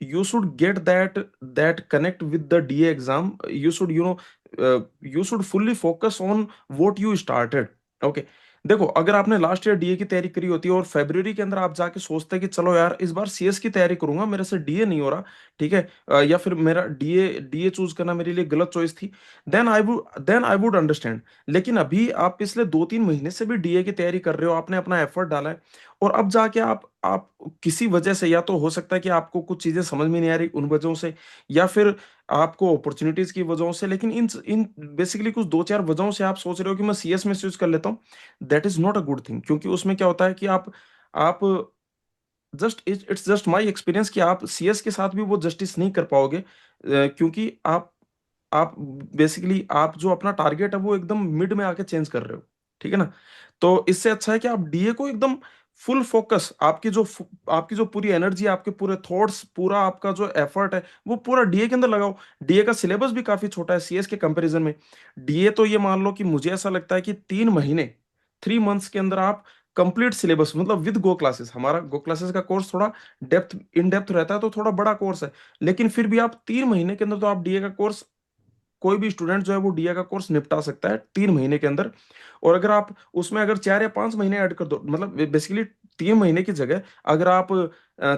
you should get that connect with the DA exam. You should you should fully focus on what you started. Okay, देखो अगर आपने last year DA की तैयारी करी होती है और फरवरी के अंदर आप जाके सोचते हैं कि चलो यार इस बार सीएस की तैयारी करूंगा, मेरे से डीए नहीं हो रहा, ठीक है, या फिर मेरा डीए डीए चूज करना मेरे लिए गलत चॉइस थी, देन आई वुड अंडरस्टैंड। लेकिन अभी आप पिछले 2-3 महीने से भी डीए की तैयारी कर रहे हो, आपने अपना एफर्ट डाला है, और अब जाके आप किसी वजह से, या तो हो सकता है कि आपको कुछ चीजें समझ में नहीं आ रही उन वजहों से, या फिर आपको अपॉर्चुनिटीज की वजहों से, लेकिन इन इन बेसिकली कुछ 2-4 वजहों से आप सोच रहे हो कि मैं सीएस में स्विच कर लेता हूँ, that is not a good thing. क्योंकि उसमें क्या होता है कि आप just it's just my experience कि आप सीएस के साथ भी वो जस्टिस नहीं कर पाओगे, क्योंकि आप बेसिकली आप जो अपना टारगेट है वो एकदम मिड में आके चेंज कर रहे हो। ठीक है ना, तो इससे अच्छा है कि आप डीए को एकदम फुल फोकस, आपकी जो पूरी एनर्जी, आपके पूरे थॉट्स, पूरा आपका जो एफर्ट है वो पूरा डीए के अंदर लगाओ। डीए का सिलेबस भी काफी छोटा है सीएस के कंपैरिजन में। डीए तो ये मान लो कि मुझे ऐसा लगता है कि 3 महीने, 3 मंथ्स के अंदर आप कंप्लीट सिलेबस, मतलब विद गो क्लासेस, हमारा गो क्लासेस का कोर्स थोड़ा इन डेप्थ रहता है तो थोड़ा बड़ा कोर्स है, लेकिन फिर भी आप 3 महीने के अंदर तो आप डीए का कोर्स, कोई भी स्टूडेंट जो है वो डीए का कोर्स निपटा सकता है 3 महीने के अंदर। और अगर आप उसमें अगर 4 या 5 महीने ऐड कर दो, मतलब बेसिकली 3 महीने की जगह अगर आप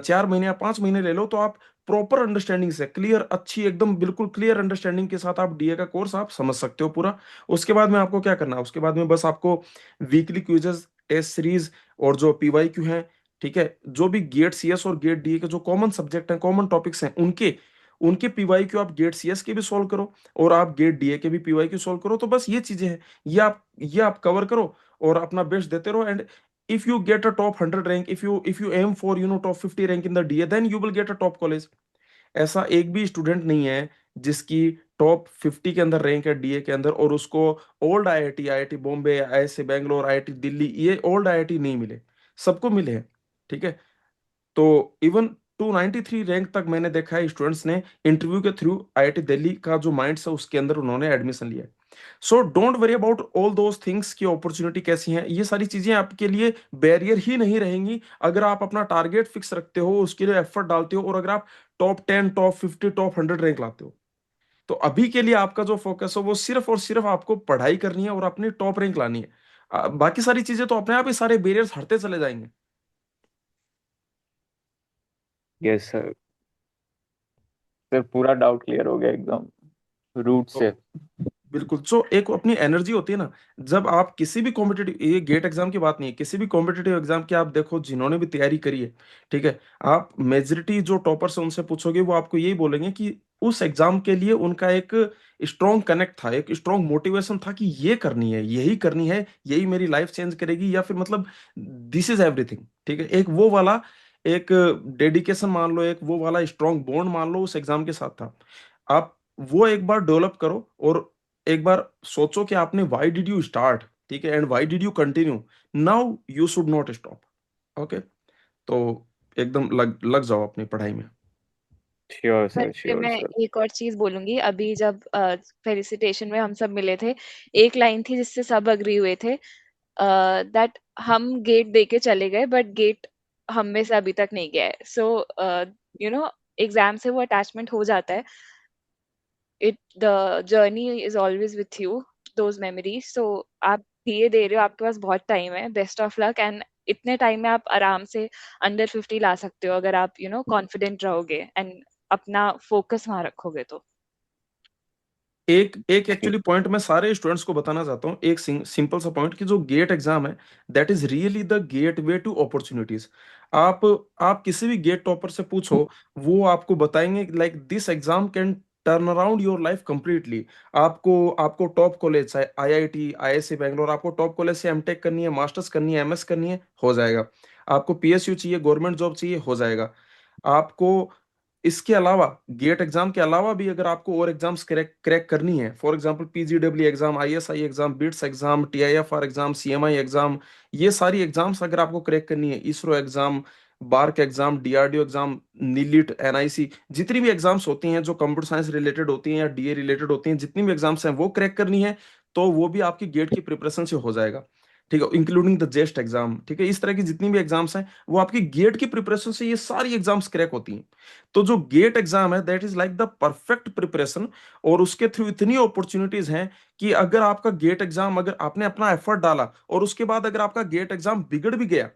4 महीने या 5 महीने ले लो, तो आप प्रॉपर अंडरस्टैंडिंग से, क्लियर, अच्छी एकदम बिल्कुल क्लियर अंडरस्टैंडिंग के साथ आप डीए का कोर्स आप समझ सकते हो पूरा। उसके बाद में आपको क्या करना है, उसके बाद में बस आपको वीकली क्विजेस, टेस्ट सीरीज, और जो पीवाई क्यू हैं, ठीक है, जो भी गेट सीएस और गेट डीए के जो कॉमन सब्जेक्ट हैं, कॉमन टॉपिक्स हैं, उनके उनके पीवाई क्यू आप गेट सीएस के भी सॉल्व करो और आप गेट डीए के भी पीवाई क्यू सॉल्व करो। तो बस ये चीजें हैं, ये आप कवर करो और अपना बेस्ट देते रहो। And if you get a top 100 rank, if you aim for top 50 rank in the DA, then you will get a top college. ऐसा एक भी स्टूडेंट नहीं है जिसकी टॉप 50 के अंदर रैंक है डीए के अंदर और उसको old IIT, IIT Bombay, IIT Bangalore, IIT Delhi, ये ओल्ड आईआईटी नहीं मिले, सबको मिले हैं। ठीक है, तो इवन 293 रैंक तक मैंने देखा है स्टूडेंट्स ने इंटरव्यू के थ्रू आईआईटी दिल्ली का जो माइंड्स है उसके अंदर उन्होंने एडमिशन लिया है। So don't worry about all those things की अपॉर्चुनिटी कैसी हैं, ये सारी चीजें आपके लिए बैरियर ही नहीं रहेंगी अगर आप अपना टारगेट फिक्स रखते हो, उसके लिए एफर्ट डालते हो, और अगर आप टॉप 10, टॉप 50, टॉप 100 रैंक लाते हो। तो अभी के लिए आपका जो फोकस है वो सिर्फ और सिर्फ आपको पढ़ाई करनी है और अपनी टॉप रैंक लानी है। बाकी सारी चीजें तो अपने आप ही सारे बैरियर्स हटते चले जाएंगे। Yes sir. सर पूरा डाउट क्लियर हो गया एकदम रूट तो से। बिल्कुल, जो एक अपनी एनर्जी होती है ना, जब आप किसी भी कॉम्पिटेटिव, ये गेट एग्जाम की बात नहीं है, किसी भी कॉम्पिटेटिव एग्जाम की आप देखो जिन्होंने भी तैयारी करी है, ठीक है, आप मेजोरिटी जो टॉपर्स हैं उनसे पूछोगे वो आपको यही बोलेंगे कि उस एग्जाम के लिए उनका एक स्ट्रॉन्ग कनेक्ट था, एक स्ट्रॉन्ग मोटिवेशन था कि ये करनी है, यही करनी है, यही मेरी लाइफ चेंज करेगी, या फिर मतलब दिस इज एवरीथिंग। ठीक है, एक वो वाला एक डेडिकेशन मान लो, एक वो वाला स्ट्रॉन्ग बॉन्ड मान लो उस एग्जाम के साथ था। आप वो एक बार डेवलप करो और एक बार सोचो कि आपने व्हाई डिड यू स्टार्ट, ठीक है, and why did you continue, now you should not stop. Okay, तो एकदम लग लग जाओ अपनी पढ़ाई में। श्योर पर सर, श्योर मैं सर। एक और चीज बोलूंगी, अभी जब फेलिसिटेशन में हम सब मिले थे, एक लाइन थी जिससे सब अग्री हुए थे, दैट हम गेट दे के चले गए बट गेट हम में से अभी तक नहीं गया है। सो यू नो एग्जाम से वो अटैचमेंट हो जाता है। It the journey is always with you, those memories. So आप धीरे दे रहे हो, आपके पास बहुत टाइम है, बेस्ट ऑफ लक। एंड इतने टाइम में आप आराम से अंडर 50 ला सकते हो अगर आप कॉन्फिडेंट रहोगे एंड अपना फोकस वहां रखोगे तो। एक एक एक्चुअली पॉइंट मैं सारे स्टूडेंट्स को बताना चाहता हूँ, एक सिंपल सा पॉइंट, कि जो गेट एग्जाम है that is really the gateway to opportunities. आप आप किसी भी गेट टॉपर से पूछो, वो आपको बताएंगे like this exam can turn around your life completely. आपको आपको टॉप कॉलेज चाहे आईआईटी आईएससी बैंगलोर, आपको टॉप कॉलेज से एमटेक करनी है, मास्टर्स करनी है, एमएस करनी है, हो जाएगा। आपको पीएसयू चाहिए, गवर्नमेंट जॉब चाहिए, हो जाएगा। आपको इसके अलावा, गेट एग्जाम के अलावा भी अगर आपको और एग्जाम्स क्रैक क्रैक करनी है, for example PGW exam, ISI exam, BITS exam, TIFR exam, CMI exam, ये सारी एग्जाम्स अगर आपको क्रैक करनी है, ISRO exam, BARC exam, DRDO exam, NIELIT, NIC, जितनी भी एग्जाम्स होती हैं जो कंप्यूटर साइंस रिलेटेड होती हैं या डीए रिलेटेड होती हैं, जितनी भी एग्जाम्स हैं वो क्रैक करनी है, तो वो भी आपकी गेट की प्रिपरेशन से हो जाएगा। ठीक है, इंक्लूडिंग द जेस्ट एग्जाम। ठीक है, इस तरह की जितनी भी एग्जाम्स हैं वो आपकी गेट की प्रिपरेशन से ये सारी एग्जाम्स क्रैक होती हैं। तो जो गेट एग्जाम है that is like the perfect preparation, और उसके थ्रू इतनी अपॉर्चुनिटीज हैं कि अगर आपका गेट एग्जाम, अगर आपने अपना एफर्ट डाला और उसके बाद अगर आपका गेट एग्जाम बिगड़ भी गया,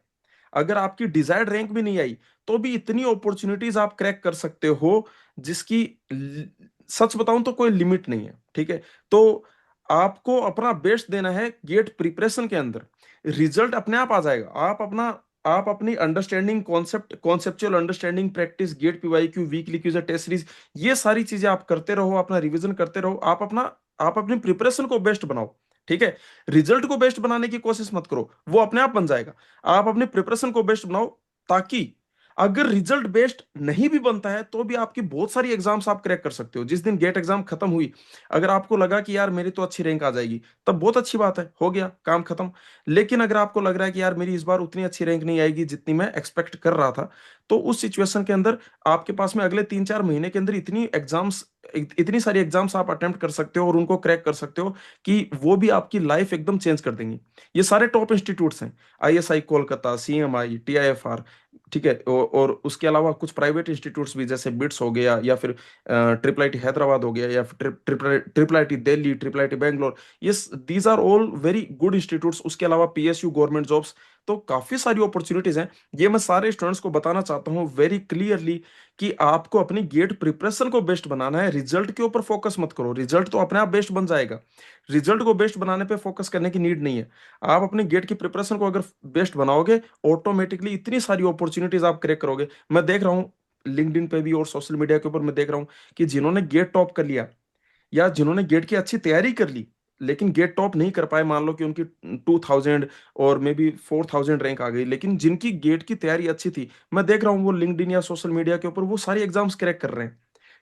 अगर आपकी डिजायर्ड रैंक भी नहीं आई, तो भी इतनी अपॉर्चुनिटीज आप क्रैक कर सकते हो जिसकी सच बताऊं तो कोई लिमिट नहीं है। ठीक है, तो आपको अपना बेस्ट देना है गेट प्रिपरेशन के अंदर, रिजल्ट अपने आप आ जाएगा। आप अपनी understanding, conceptual understanding, practice, GATE PYQ, weekly quiz, test series, ये सारी चीजें आप करते रहो, अपना रिवीजन करते रहो, आप अपनी प्रिपरेशन को बेस्ट बनाओ। ठीक है, रिजल्ट को बेस्ट बनाने की कोशिश मत करो, वो अपने आप बन जाएगा। आप अपनी प्रिपरेशन को बेस्ट बनाओ, ताकि अगर रिजल्ट बेस्ट नहीं भी बनता है तो भी आपकी बहुत सारी एग्जाम्स आप क्रैक कर सकते हो। जिस दिन गेट एग्जाम खत्म हुई, अगर आपको लगा कि यार मेरी तो अच्छी रैंक आ जाएगी, तब बहुत अच्छी बात है, हो गया काम खत्म। लेकिन अगर आपको लग रहा है कि यार मेरी इस बार उतनी अच्छी रैंक नहीं आएगी जितनी मैं एक्सपेक्ट कर रहा था, तो उस सिचुएशन के अंदर आपके पास में अगले 3-4 महीने के अंदर इतनी सारी एग्जाम्स आप अटेम्प्ट कर सकते हो और उनको क्रैक कर सकते हो कि वो भी आपकी लाइफ एकदम चेंज कर देंगी। ये सारे टॉप इंस्टीट्यूट्स हैं, आईएसआई कोलकाता, सीएमआई, टीआईएफआर। ठीक है, और उसके अलावा कुछ प्राइवेट इंस्टीट्यूट्स भी, जैसे बिट्स हो गया, या फिर ट्रिपल आईटी हैदराबाद हो गया, या फिर triple IT Delhi, triple IT Bangalore. ये these are all very good institutes. उसके अलावा पीएसयू, गवर्नमेंट जॉब्स, तो काफी सारी अपॉर्चुनिटीज हैं। ये मैं सारे स्टूडेंट्स को बताना चाहता हूँ वेरी क्लियरली कि आपको अपनी गेट प्रिपरेशन को बेस्ट बनाना है, रिजल्ट के ऊपर फोकस मत करो, रिजल्ट तो अपने आप बेस्ट बन जाएगा। रिजल्ट को बेस्ट बनाने पे फोकस करने की नीड नहीं है। आप अपनी गेट की प्रिपरेशन को अगर बेस्ट बनाओगे, ऑटोमेटिकली इतनी सारी अपॉर्चुनिटीज आप क्रैक करोगे। मैं देख रहा हूँ लिंक्डइन पे भी और सोशल मीडिया के ऊपर, मैं देख रहा हूँ कि जिन्होंने गेट टॉप कर लिया, या जिन्होंने गेट की अच्छी तैयारी कर ली लेकिन गेट टॉप नहीं कर पाए, मान लो कि उनकी 2000 और मे बी 4000 रैंक आ गई, लेकिन जिनकी गेट की तैयारी अच्छी थी, मैं देख रहा हूँ वो लिंक्डइन या सोशल मीडिया के ऊपर वो सारी एग्जाम्स क्रैक कर रहे हैं।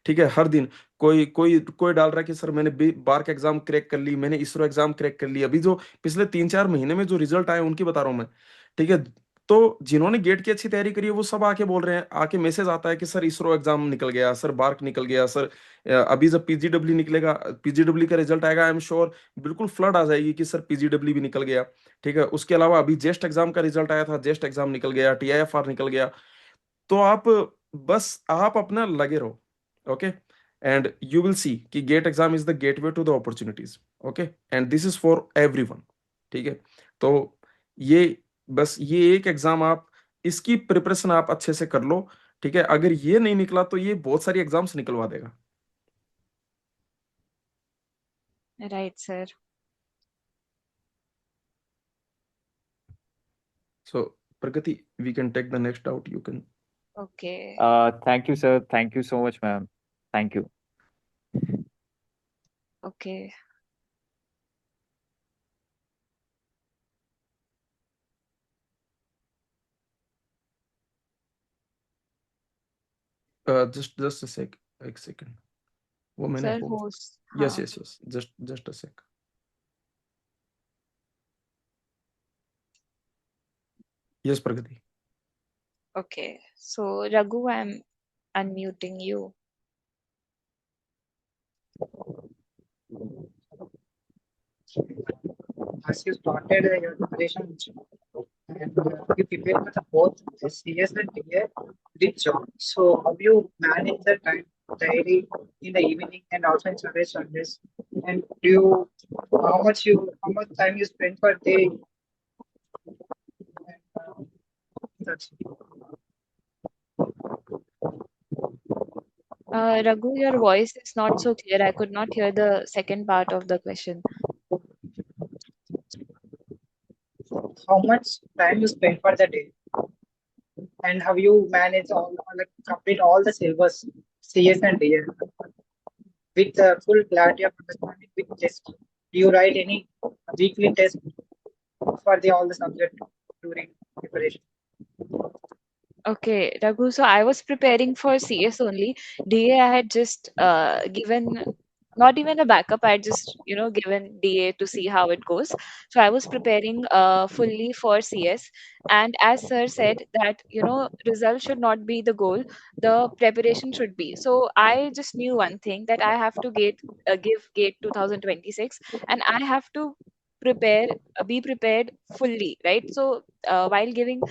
ठीक है, हर दिन कोई कोई कोई डाल रहा है कि सर मैंने बार्क एग्जाम क्रैक कर ली, मैंने इसरो एग्जाम क्रैक कर ली। अभी जो पिछले 3-4 महीने में जो रिजल्ट आए उनकी बता रहा हूँ मैं। ठीक है, तो जिन्होंने गेट की अच्छी तैयारी करी है वो सब आके बोल रहे हैं, आके मैसेज आता है कि सर इसरो एग्जाम निकल गया, सर बार्क निकल गया, सर अभी जब पीजीडब्ल्यू निकलेगा, पीजीडब्ल्यू का रिजल्ट आएगा, आई एम श्योर बिल्कुल फ्लड आ जाएगी कि सर पीजीडब्ल्यू भी निकल गया। ठीक है, उसके अलावा अभी जेस्ट एग्जाम का रिजल्ट आया था, जेस्ट एग्जाम निकल गया, टीआईएफआर निकल गया। तो आप अपना लगे रहो। Okay, and you will see कि GATE exam is the gateway to the opportunities. Okay, and this is for everyone. ठीक है, तो ये बस ये एक एग्जाम, आप इसकी प्रिपरेशन आप अच्छे से कर लो। ठीक है, अगर ये नहीं निकला तो ये बहुत सारी एग्जाम्स निकलवा देगा। Right sir. So Pragati, we can take the next out, you can. Okay. Thank you sir, thank you so much ma'am, thank you. Okay. just a sec, एक second. वो मैंने सर hold. होस्ट Yes, हाँ yes, yes. Just a sec. Yes, Pragati. okay. So Raghu, I'm unmuting you. As you started your preparation and you prepared for the both CS and TA did job. So how you manage the time daily in the evening and also in Sundays? And do you how much time you spend per day? And, that's it. Raghu, your voice is not so clear. I could not hear the second part of the question. How much time you spend for the day? And how you manage like complete all the syllabus CS and TA with full clarity of understanding with test? Do you write any weekly test for the all the subject during preparation? Okay, Raghu. So I was preparing for CS only. DA I had just given not even a backup. I had just given DA to see how it goes. So I was preparing fully for CS. And as sir said that result should not be the goal. The preparation should be. So I just knew one thing, that I have to give GATE 2026, and I have to prepare be prepared fully, right? So while giving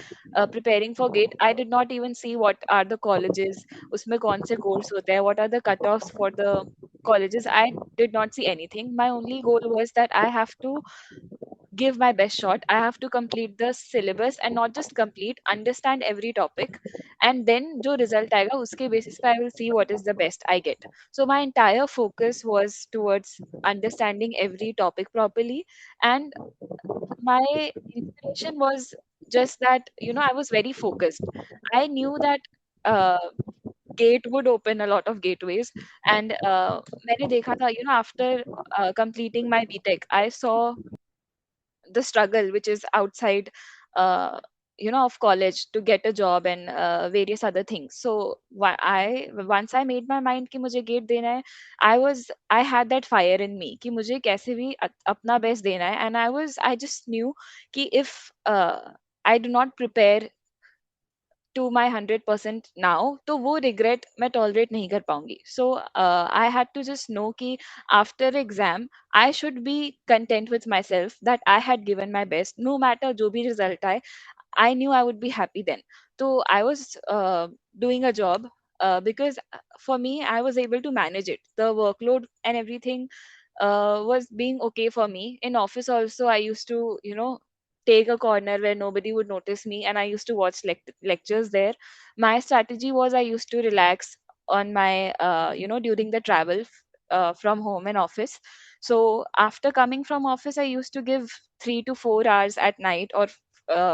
preparing for GATE, I did not even see what are the colleges, उसमें कौन से course होते हैं, what are the cutoffs for the colleges. I did not see anything. My only goal was that I have to give my best shot. I have to complete the syllabus, and not just complete, understand every topic, and then जो result आएगा उसके basis पे I will see what is the best I get. So my entire focus was towards understanding every topic properly, and my inspiration was just that I was very focused. I knew that uh, gate would open a lot of gateways, and मैंने देखा था after completing my BTech, I saw the struggle which is outside uh, of college to get a job and various other things. So I once I made my mind कि मुझे gate देना है, I had that fire in me कि मुझे कैसे भी अपना best देना है, and I just knew कि if I do not prepare to my 100% now, तो वो regret मैं tolerate नहीं कर पाऊंगी. So I had to just know कि after exam I should be content with myself that I had given my best, no matter जो भी result आए. I knew I would be happy then. So I was doing a job because for me, I was able to manage it. The workload and everything was being okay for me. In office also, I used to, take a corner where nobody would notice me, and I used to watch lectures there. My strategy was I used to relax on my, during the travel from home and office. So after coming from office, I used to give 3 to 4 hours at night, or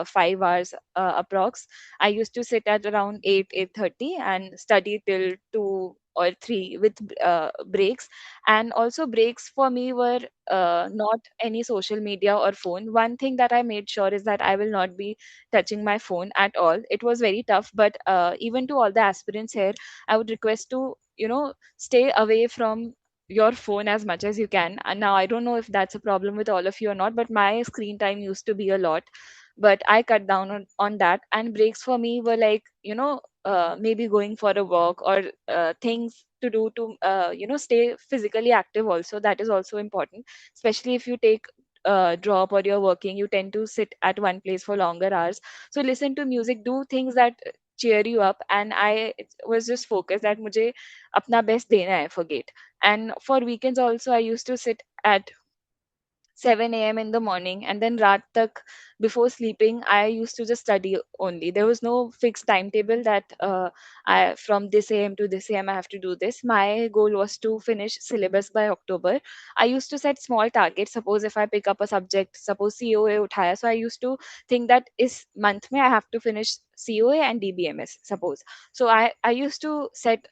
5 hours approx. I used to sit at around 8:30 and study till 2 or 3 with breaks. And also breaks for me were not any social media or phone. One thing that I made sure is that I will not be touching my phone at all. It was very tough, but even to all the aspirants here, I would request to stay away from your phone as much as you can. And now I don't know if that's a problem with all of you or not, but my screen time used to be a lot, but I cut down on that. And breaks for me were like maybe going for a walk, or things to do to stay physically active also. That is also important, especially if you take job or you're working, you tend to sit at one place for longer hours. So listen to music, do things that cheer you up. And I was just focused that मुझे अपना best देना है for GATE. And for weekends also, I used to sit at 7 a.m. in the morning, and then raat tak before sleeping I used to just study only. There was no fixed timetable that I from this am to this am I have to do this. My goal was to finish syllabus by October. I used to set small targets. Suppose if I pick up a subject, suppose COA uthaya, so I used to think that is month mein I have to finish COA and DBMS, suppose. So I used to set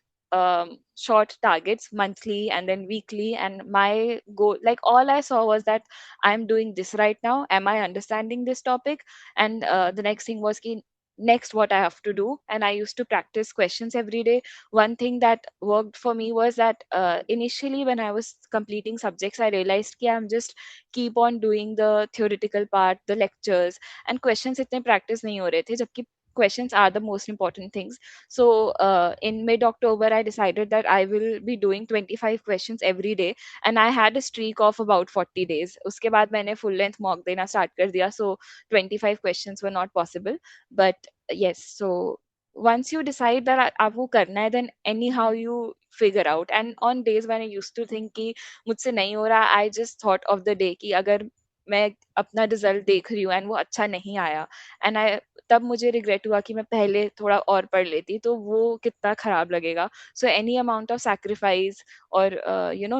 short targets monthly and then weekly, and my goal, like, all I saw was that I'm doing this right now. Am I understanding this topic? And the next thing was ki next what I have to do. And I used to practice questions every day. One thing that worked for me was that initially when I was completing subjects, I realized कि I'm just keep on doing the theoretical part, the lectures, and questions इतने practice नहीं हो रहे थे, जबकि questions are the most important things. So in mid October, I decided that I will be doing 25 questions every day, and I had a streak of about 40 days. उसके बाद मैंने full length mock देना start कर दिया, so 25 questions were not possible. But yes, so once you decide that आपको करना है, then anyhow you figure out. And on days when I used to think कि मुझसे नहीं हो रहा, I just thought of the day कि अगर मैं अपना रिजल्ट देख रही हूँ एंड वो अच्छा नहीं आया, एंड आई तब मुझे रिग्रेट हुआ कि मैं पहले थोड़ा और पढ़ लेती तो वो कितना खराब लगेगा. So any amount of sacrifice or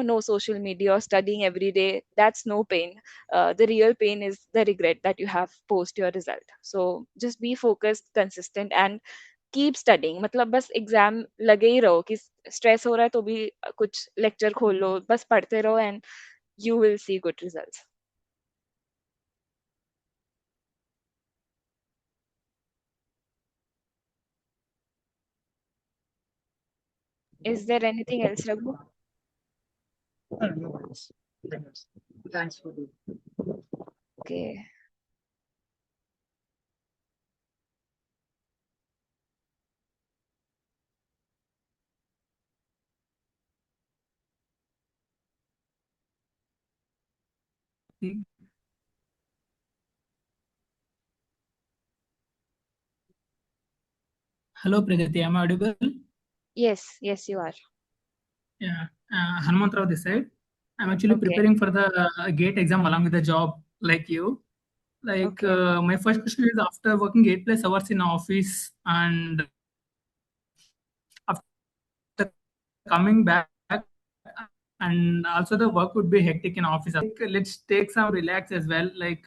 no social media or studying every day, that's no pain. The real pain is the regret that you have post your result. So just be focused, consistent, and keep studying. मतलब बस exam लगे ही रहो कि stress हो रहा है तो भी कुछ लेक्चर खोल लो, बस पढ़ते रहो and you will see good results. Is there anything else, Raghu? No worries. Thanks for the. Okay. Hello, Pragati. Am I audible? Yes, you are. Yeah. Hanumantrao this side. I'm actually Okay. preparing for the GATE exam along with the job like you. Like Okay. my first question is, after working 8+ hours in office and after coming back, and also the work would be hectic in office. I think let's take some relax as well. Like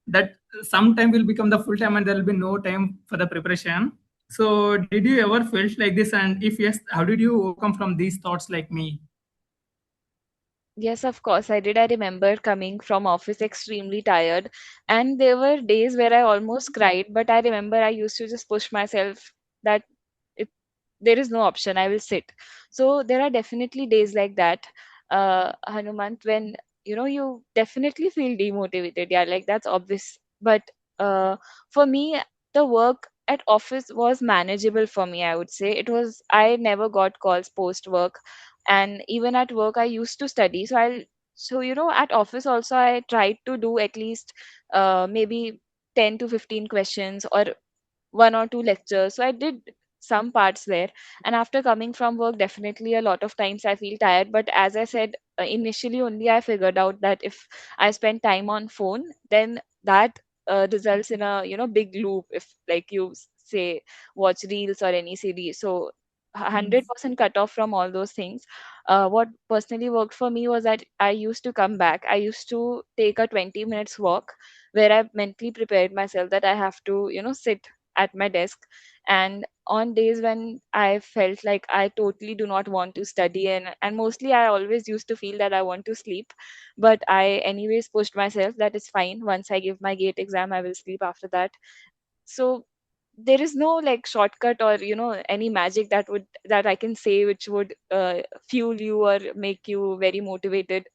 that sometime will become the full time and there will be no time for the preparation. So did you ever felt like this? And if yes, how did you overcome from these thoughts like me? Yes, of course, I did. I remember coming from office extremely tired, and there were days where I almost cried, but I remember I used to just push myself that it there is no option, I will sit. So there are definitely days like that, Hanumant, when you definitely feel demotivated. Yeah, like that's obvious. But for me, the work at office was manageable for me, I would say. I never got calls post work, and even at work I used to study. So at office also I tried to do at least maybe 10 to 15 questions or one or two lectures. So I did some parts there. And after coming from work, definitely a lot of times I feel tired. But as I said, initially only I figured out that if I spend time on phone, then that results in a big loop. If like you say watch reels or any series, so 100% cut off from all those things. What personally worked for me was that I used to come back. I used to take a 20 minutes walk where I mentally prepared myself that I have to sit at my desk. And on days when I felt like I totally do not want to study, and mostly I always used to feel that I want to sleep, but I anyways pushed myself that it's fine, once I give my gate exam I will sleep after that. So there is no like shortcut or any magic that I can say which would fuel you or make you very motivated.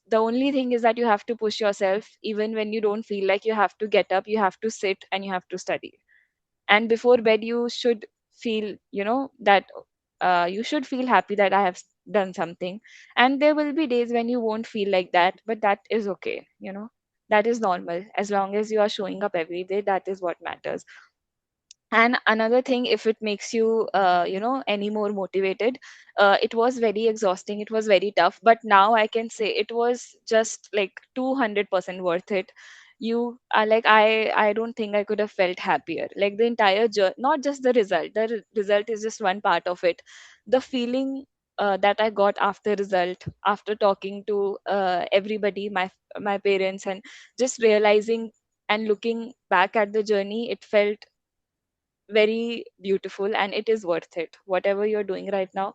The only thing is that you have to push yourself. Even when you don't feel like, you have to get up, you have to sit, and you have to study. And before bed you should feel that you should feel happy that I have done something. And there will be days when you won't feel like that, but that is okay. That is normal. As long as you are showing up every day, that is what matters. And another thing, if it makes you any more motivated, it was very exhausting, it was very tough, but now I can say it was just like 200% worth it. You are like, I don't think I could have felt happier. Like the entire journey, not just the result. The result is just one part of it. The feeling that I got after result, after talking to everybody, my parents, and just realizing and looking back at the journey, it felt very beautiful, and it is worth it. Whatever you're doing right now,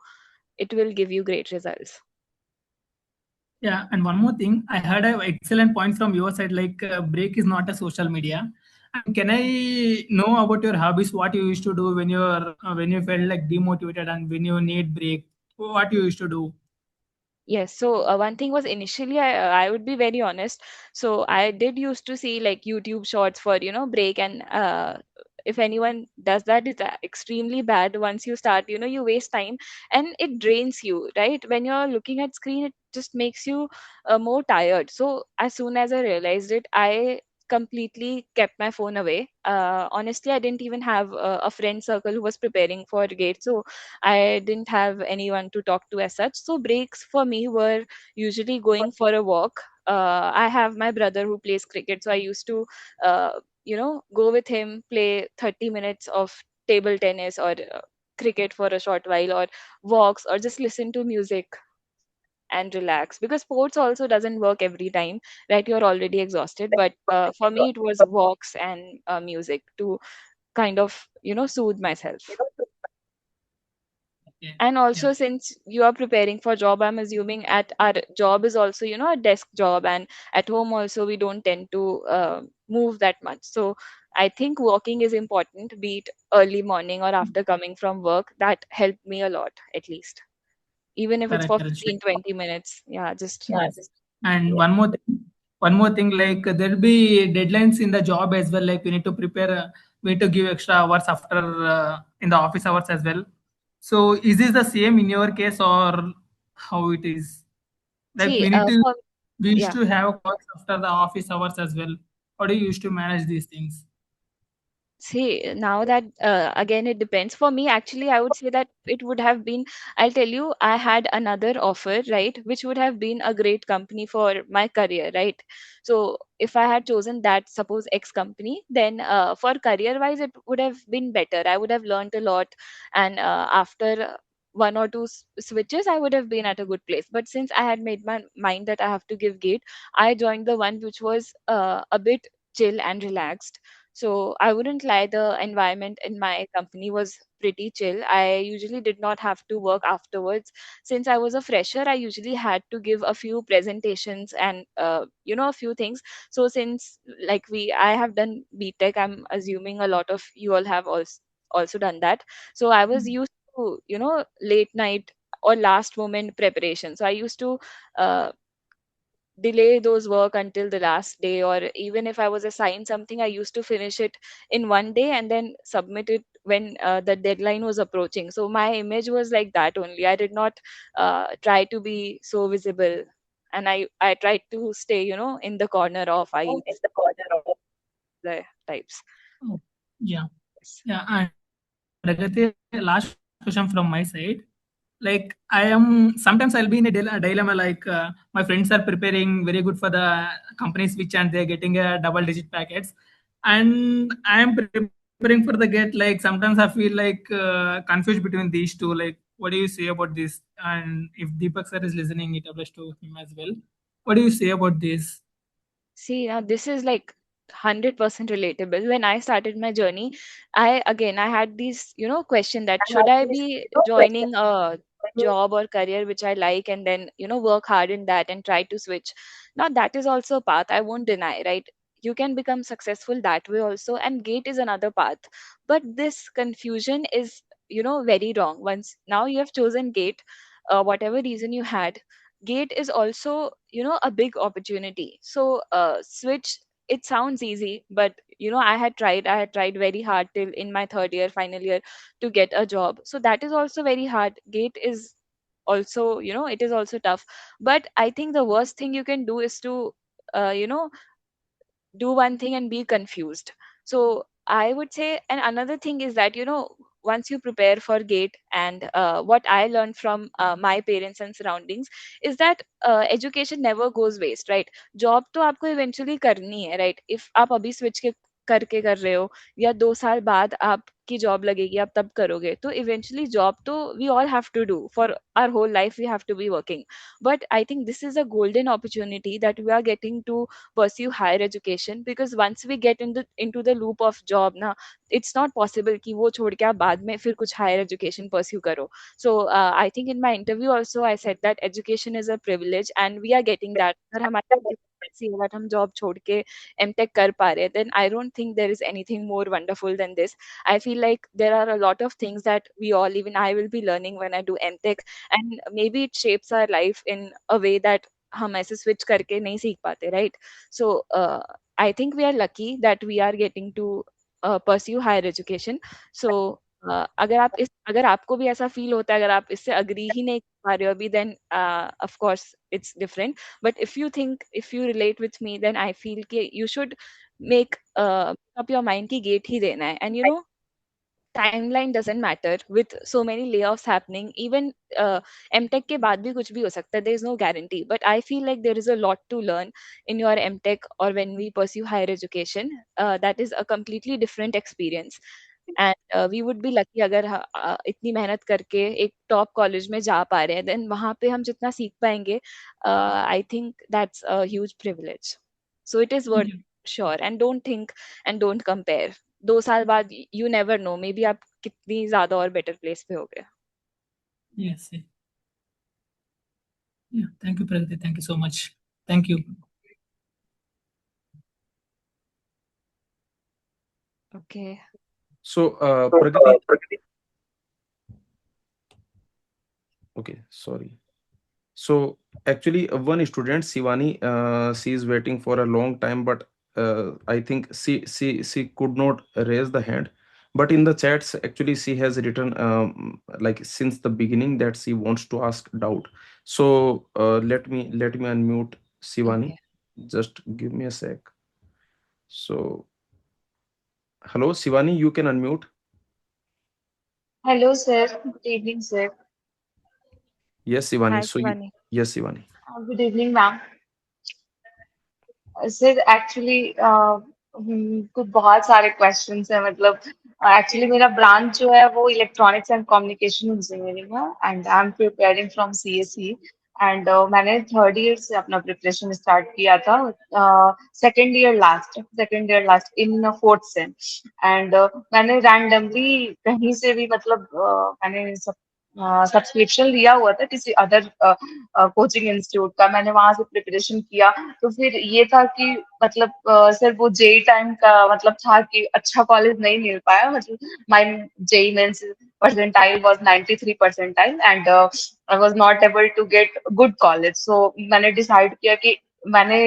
it will give you great results. Yeah, and one more thing, I heard an excellent point from your side. Like break is not a social media. And can I know about your hobbies? What you used to do when you felt like demotivated and when you need break? What you used to do? Yes, so one thing was initially I would be very honest. So I did used to see like YouTube shorts for break, and if anyone does that, it's extremely bad. Once you start, you waste time and it drains you, right? When you're looking at screen, it just makes you more tired. So as soon as I realized it, I completely kept my phone away. Honestly, I didn't even have a friend circle who was preparing for GATE, so I didn't have anyone to talk to as such. So breaks for me were usually going for a walk. I have my brother who plays cricket, so I used to, go with him, play 30 minutes of table tennis or cricket for a short while, or walks, or just listen to music and relax. Because sports also doesn't work every time, right? You're already exhausted. But for me, it was walks and music to kind of, soothe myself. Okay. And Yeah. also, since you are preparing for job, I'm assuming at our job is also, a desk job, and at home also we don't tend to move that much. So I think walking is important, be it early morning or after coming from work. That helped me a lot, at least, even if it's Correct, for correct. 15-20 minutes. Yeah, just And yeah. one more thing, like there'll be deadlines in the job as well. Like we need to prepare, we need to give extra hours after in the office hours as well. So is this the same in your case or how it is? Like See, for we used yeah. to have calls after the office hours as well. How do you used to manage these things? See, now that again, it depends. For me, actually, I would say that it would have been, I'll tell you, I had another offer, right, which would have been a great company for my career, right? So if I had chosen that, suppose X company, then for career wise, it would have been better. I would have learned a lot. And after one or two switches, I would have been at a good place. But since I had made my mind that I have to give gate, I joined the one which was a bit chill and relaxed. So I wouldn't lie, the environment in my company was pretty chill. I usually did not have to work afterwards. Since I was a fresher, I usually had to give a few presentations and a few things. So since like I have done BTech, I'm assuming a lot of you all have also done that. So I was used to late night or last moment preparation. So I used to uh, delay those work until the last day, or even if I was assigned something, I used to finish it in one day and then submit it when the deadline was approaching. So my image was like that only. I did not try to be so visible, and I tried to stay in the corner of IEs, the types. Oh, yeah. Yes. Yeah. And Pragati, last question from my side. Like I am sometimes I'll be in a dilemma. Like my friends are preparing very good for the company switch and they're getting a double digit packets, and I am preparing for the get. Like sometimes I feel like confused between these two. Like what do you say about this? And if Deepak sir is listening, it applies to him as well. What do you say about this? See, now this is like 100% relatable. When I started my journey, I had these, question that should I be joining a job or career which I like, and then, work hard in that and try to switch. Now that is also a path, I won't deny, right? You can become successful that way also, and gate is another path. But this confusion is, very wrong. Once now you have chosen gate, whatever reason you had, gate is also a big opportunity. So switch, it sounds easy, but I had tried very hard till in my third year, final year, to get a job. So that is also very hard. Gate is also, it is also tough. But I think the worst thing you can do is to uh, you know do one thing and be confused. So I would say, and another thing is that, once you prepare for gate, and what I learned from my parents and surroundings is that education never goes waste, right? Job to आपको eventually करनी है, right? If आप अभी switch करके कर रहे हो, या 2 साल बाद आपकी जॉब लगेगी, आप तब करोगे, तो इवेंचुअली जॉब तो we all have to do for our whole life, we have to be working. But I think this is a golden opportunity that we are getting to pursue higher education, because once we get into the loop of job na, it's not possible कि वो छोड़ के आप बाद में फिर कुछ higher education pursue करो. So I think in my interview also I said that education is a privilege and we are getting that. अगर हमारे ऐसी है that हम जॉब छोड़ के एमटेक कर पा रहे हैं, then I don't think there is anything more wonderful than this. I feel like there are a lot of things that we all, even I will be learning when I do MTech, and maybe it shapes our life in a way that हम ऐसे switch करके नहीं सीख पाते, right? So I think we are lucky that we are getting to pursue higher education. So अगर आपको भी ऐसा फील होता है, अगर आप इससे अग्री ही नहीं कर पा रहे हो अभी, then of course it's different. But if you relate with me, then I feel कि you should make up your mind कि gate ही देना है. And you know, timeline doesn't matter with so many layoffs happening. Even MTech के बाद भी कुछ भी हो सकता है. There is no guarantee. But I feel like there is a lot to learn in your MTech or when we pursue higher education. That is a completely different experience. And we would be lucky अगर इतनी मेहनत करके एक top college में जा पा रहे हैं, then वहाँ पे हम जितना सीख पाएंगे, I think that's a huge privilege. So it is worth sure. And don't think and don't compare. 2 साल बाद you never know, maybe आप कितनी ज्यादा और better place पे हो गए. Yes. Yeah. Thank you, Pragati. Thank you so much. Thank you. Okay. So, Pragati. Okay, sorry. So actually, one student, Shivani, she is waiting for a long time, but I think she could not raise the hand. But in the chats, actually, she has written like since the beginning that she wants to ask doubt. So let me unmute Shivani. Okay. Just give me a sec. So hello, Shivani, you can unmute. Hello, sir. Good evening, sir. Yes, Shivani. Hi, So Shivani. yes, Shivani. Good evening, ma'am. Sir actually कुछ बहुत सारे questions हैं, मतलब actually मेरा branch जो है वो electronics and communication engineering है, and I am preparing from CSE, and मैंने थर्ड ईयर से अपना प्रिपरेशन स्टार्ट किया था, second year last in fourth same, and मैंने रैंडमली कहीं से भी मतलब मैंने सब्सक्रिप्शन लिया हुआ था किसी अदर कोचिंग इंस्टीट्यूट का, मैंने वहां से प्रिपरेशन किया। तो फिर ये था कि मतलब सर वो जेई टाइम का मतलब था कि अच्छा कॉलेज नहीं मिल पाया, मतलब my JEE Mains percentile was 93 percentile, and I was not able to get good college. So मैंने डिसाइड किया कि मैंने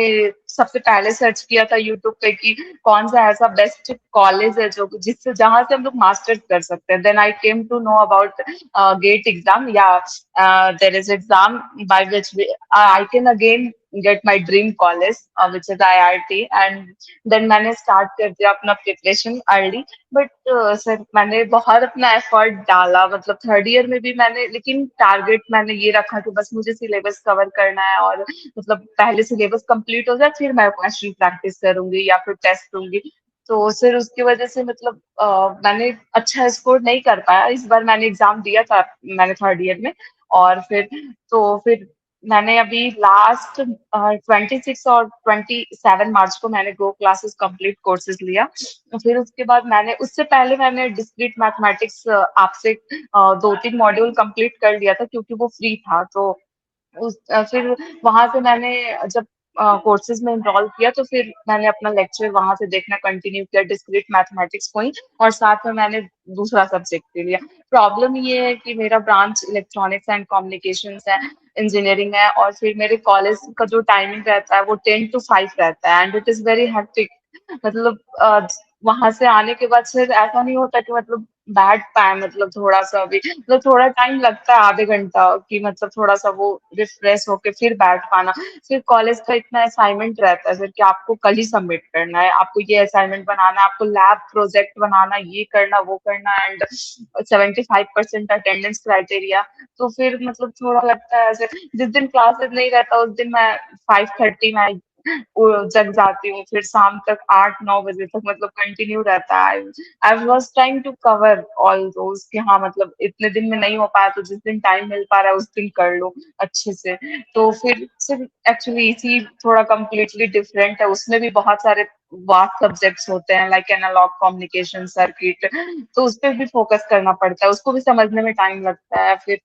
सबसे पहले सर्च किया था यूट्यूब पे कि कौन सा ऐसा बेस्ट कॉलेज है जो जिससे जहां से हम लोग मास्टर्स कर सकते हैं। Then I came to know about GATE exam, या there is exam by which I can again get my dream college, which is IRT, and then मैंने start कर दिया अपना preparation early, but सर मैंने बहुत अपना effort डाला, मतलब थर्ड ईयर में भी मैंने, लेकिन टारगेट मैंने ये रखा कि बस मुझे सिलेबस कवर करना है, और मतलब पहले सिलेबस कंप्लीट हो जाए फिर मैं क्वेश्चन प्रैक्टिस करूंगी या फिर टेस्ट दूंगी। तो सर उसकी वजह से मतलब मैंने अच्छा स्कोर नहीं कर पाया। इस बार मैंने एग्जाम दिया था मैंने थर्ड ईयर में, और फिर मैंने अभी लास्ट 26 और 27 मार्च को मैंने गो क्लासेस कंप्लीट कोर्सेज लिया। फिर उसके बाद मैंने उससे पहले मैंने डिस्क्रीट मैथमेटिक्स आपसे 2-3 मॉड्यूल कंप्लीट कर लिया था क्योंकि वो फ्री था। तो फिर वहां से मैंने जब कोर्सेज में इनरोल किया तो फिर मैंने अपना लेक्चर वहां से देखना कंटिन्यू किया डिस्क्रीट मैथमेटिक्स को ही, और साथ में मैंने दूसरा सब्जेक्ट ले लिया। प्रॉब्लम ये है कि मेरा ब्रांच इलेक्ट्रॉनिक्स एंड कम्युनिकेशंस है, इंजीनियरिंग है, और फिर मेरे कॉलेज का जो टाइमिंग रहता है वो 10 to 5 रहता है, and it is very hectic. मतलब वहां से आने के बाद फिर ऐसा नहीं होता कि मतलब बैठ पाए, मतलब थोड़ा सा भी, मतलब थोड़ा टाइम लगता है, आधे घंटा कि मतलब थोड़ा सा वो रिफ्रेश होके फिर बैठ पाना। फिर कॉलेज का इतना असाइनमेंट रहता है सर कि आपको कल ही सबमिट करना है, आपको ये असाइनमेंट बनाना है, आपको लैब प्रोजेक्ट बनाना, ये करना वो करना, एंड 75% अटेंडेंस क्राइटेरिया। तो फिर मतलब थोड़ा लगता है ऐसे, जिस दिन क्लासेस नहीं रहता उस दिन मैं 5:30 में जग जाती हूँ, फिर शाम तक 8-9 बजे तक मतलब कंटिन्यू रहता है। I was trying to cover all those कि हाँ मतलब इतने दिन में नहीं हो पाया तो जिस दिन टाइम मिल पा रहा है उस दिन कर लो अच्छे से। तो फिर सिर्फ एक्चुअली इसी थोड़ा कम्प्लीटली डिफरेंट है, उसमें भी बहुत सारे वास्ट सब्जेक्ट्स होते हैं लाइक एनालॉग कम्युनिकेशन सर्किट, तो उस पर भी फोकस करना पड़ता है, उसको भी समझने में टाइम लगता है। फिर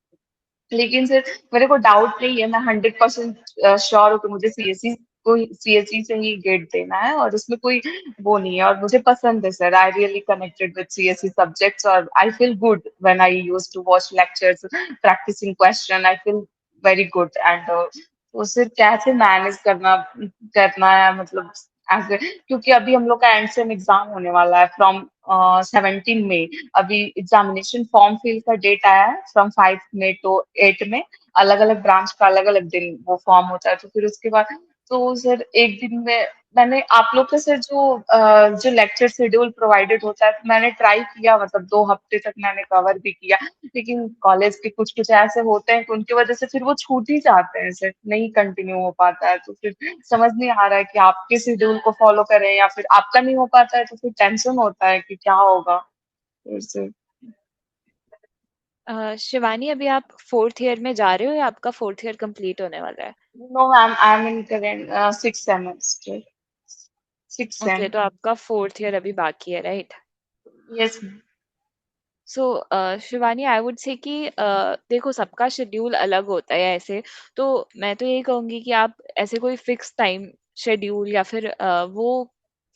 लेकिन सर मेरे को डाउट नहीं है, मैं 100% श्योर हूँ कि मुझे सीएससी कोई सीएसई से ही गेट देना है और उसमें कोई वो नहीं है, और मुझे पसंद है sir. I really connected with CSE subjects और I feel good when I used to watch lectures practicing question. I feel very good and तो सिर कैसे मैनेज करना करना है मतलब ऐसे, क्योंकि अभी हम लोग का एंड सेम एग्जाम होने वाला है फ्रॉम 17 मई। अभी एग्जामिनेशन फॉर्म फिल का डेट आया है फ्रॉम 5 मई to 8 मई। अलग अलग ब्रांच का अलग अलग दिन वो फॉर्म होता है, तो फिर उसके बाद तो सर एक दिन में मैंने आप लोग का सर जो लेक्चर शेड्यूल प्रोवाइडेड होता है मैंने ट्राई किया, मतलब 2 हफ्ते तक मैंने कवर भी किया, लेकिन कॉलेज के कुछ कुछ ऐसे होते हैं कि उनकी वजह से फिर वो छूट ही जाते हैं सर, नहीं कंटिन्यू हो पाता है। तो फिर समझ नहीं आ रहा है कि आपके शेड्यूल को फॉलो करें या फिर आपका नहीं हो पाता है, तो फिर टेंशन होता है कि क्या होगा फिर से। शिवानी, अभी आप 4th ईयर में जा रहे हो या आपका 4th ईयर कंप्लीट होने वाला है? No ma'am, I am in current 6th semester, 6th ओके, सेम। तो आपका 4th ईयर अभी बाकी है, right? Yes. So Shivani, I would say कि देखो, सबका शेड्यूल अलग होता है ऐसे। तो मैं तो यही कहूंगी कि आप ऐसे कोई फिक्स टाइम शेड्यूल या फिर वो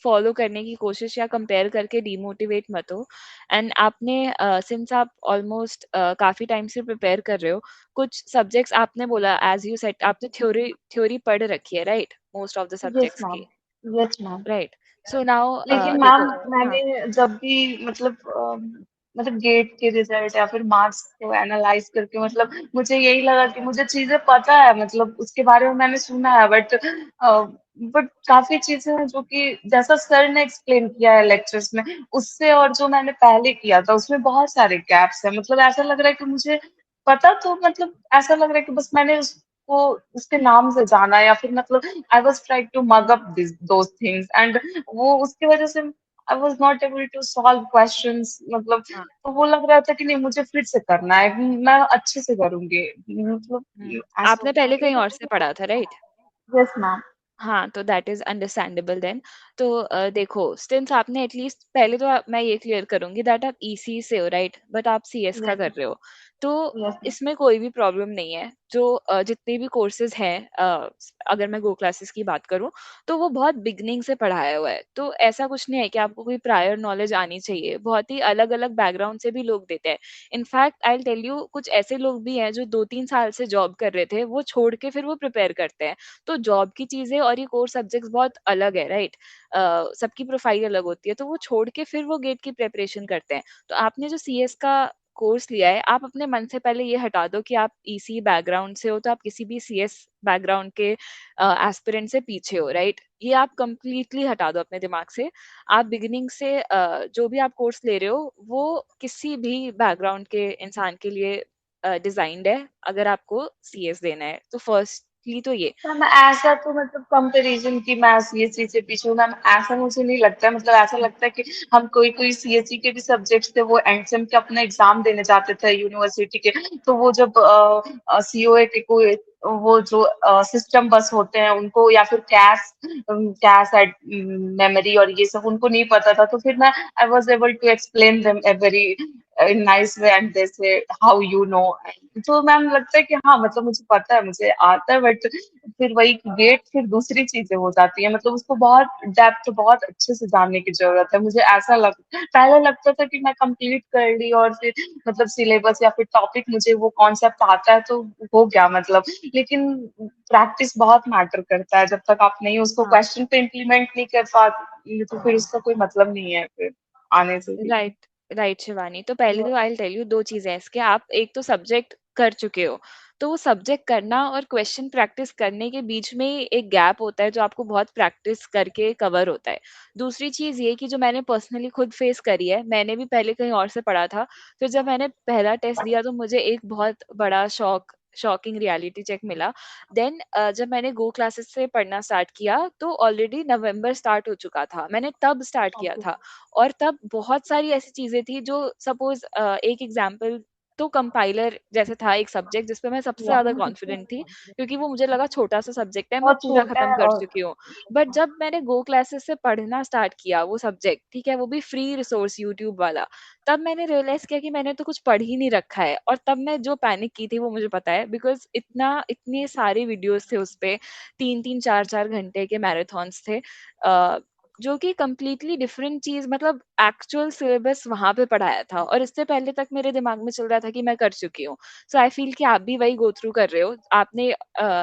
फॉलो करने की कोशिश या कंपेयर करके डीमोटिवेट मत हो। एंड आपने सिंस आप ऑलमोस्ट काफी टाइम से प्रिपेयर कर रहे हो, कुछ सब्जेक्ट्स आपने बोला, एज यू सेड, आपने थ्योरी थ्योरी पढ़ रखी है, right? Most of the yes subjects ma'am. की, yes ma'am. Right? So now लेकिन मैम देखो। हाँ। मैंने जब भी मतलब गेट के रिजल्ट या फिर मार्क्स को एनालाइज करके मतलब मुझे यही लगा कि मुझे चीजें पता है, मतलब उसके बारे में मैंने सुना है, बट काफी चीजें हैं जो कि जैसा सर ने एक्सप्लेन किया है लेक्चर्स में, उससे और जो मैंने पहले किया था उसमें बहुत सारे गैप्स हैं। मतलब ऐसा लग रहा है कि मुझे पता, तो मतलब ऐसा लग रहा है कि बस मैंने उसको उसके नाम से जाना, या फिर मतलब I was trying to mug up this those things and वो उसकी वजह से I was not able to solve questions. मतलब हाँ। तो वो लग रहा था कि नहीं मुझे फिर से करना है, मैं अच्छे से करूंगी, मतलब ऐसा आपने होता पहले कहीं और से है। पढ़ा था, राइट? Yes ma'am. हाँ, तो दैट इज अंडरस्टैंडेबल देन। तो देखो, सिंस आपने एटलीस्ट पहले तो मैं ये क्लियर करूंगी दैट आप ईसी से हो, राइट? बट आप सीएस का कर यस। रहे हो, तो यस। इसमें कोई भी प्रॉब्लम नहीं है। जो जितने भी कोर्सेज हैं, अगर मैं गो क्लासेस की बात करूं, तो वो बहुत बिगनिंग से पढ़ाया हुआ है। तो ऐसा कुछ नहीं है कि आपको कोई प्रायर नॉलेज आनी चाहिए। बहुत ही अलग अलग बैकग्राउंड से भी लोग देते हैं। इनफैक्ट आई टेल यू, कुछ ऐसे लोग भी हैं जो 2-3 साल से जॉब कर रहे थे, वो छोड़ के फिर वो प्रिपेयर करते हैं। तो जॉब की चीजें और ये कोर सब्जेक्ट्स बहुत अलग है, राइट? सबकी प्रोफाइल अलग होती है, तो वो छोड़ के फिर वो गेट की प्रेपरेशन करते हैं। तो आपने जो सीएस का कोर्स लिया है, आप अपने मन से पहले ये हटा दो कि आप ईसी बैकग्राउंड से हो, तो आप किसी भी सीएस बैकग्राउंड के एस्पिरेंट से पीछे हो, राइट? ये आप कंप्लीटली हटा दो अपने दिमाग से। आप बिगिनिंग से जो भी आप कोर्स ले रहे हो, वो किसी भी बैकग्राउंड के इंसान के लिए डिजाइंड है, अगर आपको सीएस देना है तो। फर्स्टली तो ये। मैम ऐसा तो मतलब कंपैरिजन की मैं सीएससी से पीछे हूँ मैम, ऐसा मुझे नहीं लगता है। मतलब ऐसा लगता है कि हम कोई कोई सीएससी के भी सब्जेक्ट्स थे वो एंडसेम के अपना एग्जाम देने जाते थे यूनिवर्सिटी के, तो वो जब सीओए के कोई वो जो सिस्टम बस होते हैं उनको, या फिर कैश कैश मेमोरी और ये सब उनको नहीं पता था, तो फिर मैं I was able to explain them a very nice way and they say how you know. तो मैम लगता है कि हाँ मतलब मुझे पता है, मुझे आता है, बट फिर वही गेट फिर दूसरी चीजें हो जाती है। मतलब उसको बहुत डेप्थ बहुत अच्छे से जानने की जरूरत है। मुझे ऐसा पहले लगता था कि मैं कंप्लीट कर ली और फिर मतलब सिलेबस या फिर टॉपिक मुझे वो कॉन्सेप्ट आता है तो हो गया मतलब, लेकिन प्रैक्टिस बहुत मैटर करता है। जब तक आप नहीं उसको हाँ, क्वेश्चन पे इम्प्लीमेंट नहीं कर पाते तो फिर उसका कोई मतलब नहीं है फिर आने से भी। राइट। राइट शिवानी, तो पहले तो आई टेल यू दो चीजें हैं इसके। आप एक तो सब्जेक्ट कर चुके हो, तो वो सब्जेक्ट करना और क्वेश्चन प्रैक्टिस करने के बीच में एक गैप होता है जो आपको बहुत प्रैक्टिस करके कवर होता है। दूसरी चीज ये कि जो मैंने पर्सनली खुद फेस करी है, मैंने भी पहले कहीं और से पढ़ा था। फिर जब मैंने पहला टेस्ट दिया तो मुझे एक बहुत बड़ा शॉकिंग रियलिटी चेक मिला। देन जब मैंने गो क्लासेस से पढ़ना स्टार्ट किया, तो ऑलरेडी नवंबर स्टार्ट हो चुका था, मैंने तब स्टार्ट किया ओके। था। और तब बहुत सारी ऐसी चीजें थी जो, सपोज एक एग्जांपल तो कंपाइलर जैसे था एक सब्जेक्ट जिसपे मैं सबसे या ज्यादा कॉन्फिडेंट थी, क्योंकि वो मुझे लगा छोटा सा सब्जेक्ट है, मैं बहुत पूरा छोटा खत्म है कर और चुकी हूँ। बट जब मैंने गो क्लासेस से पढ़ना स्टार्ट किया वो सब्जेक्ट, ठीक है, वो भी फ्री रिसोर्स यूट्यूब वाला, तब मैंने रियलाइज किया कि मैंने तो कुछ पढ़ ही नहीं रखा है। और तब मैं जो पैनिक की थी वो मुझे पता है, बिकॉज इतने सारे वीडियोस थे उस पे, 3-3 4-4 घंटे के मैराथन्स थे, जो कि कंप्लीटली डिफरेंट चीज, मतलब एक्चुअल सिलेबस वहां पे पढ़ाया था, और इससे पहले तक मेरे दिमाग में चल रहा था कि मैं कर चुकी हूँ। सो आई फील कि आप भी वही गो थ्रू कर रहे हो। आपने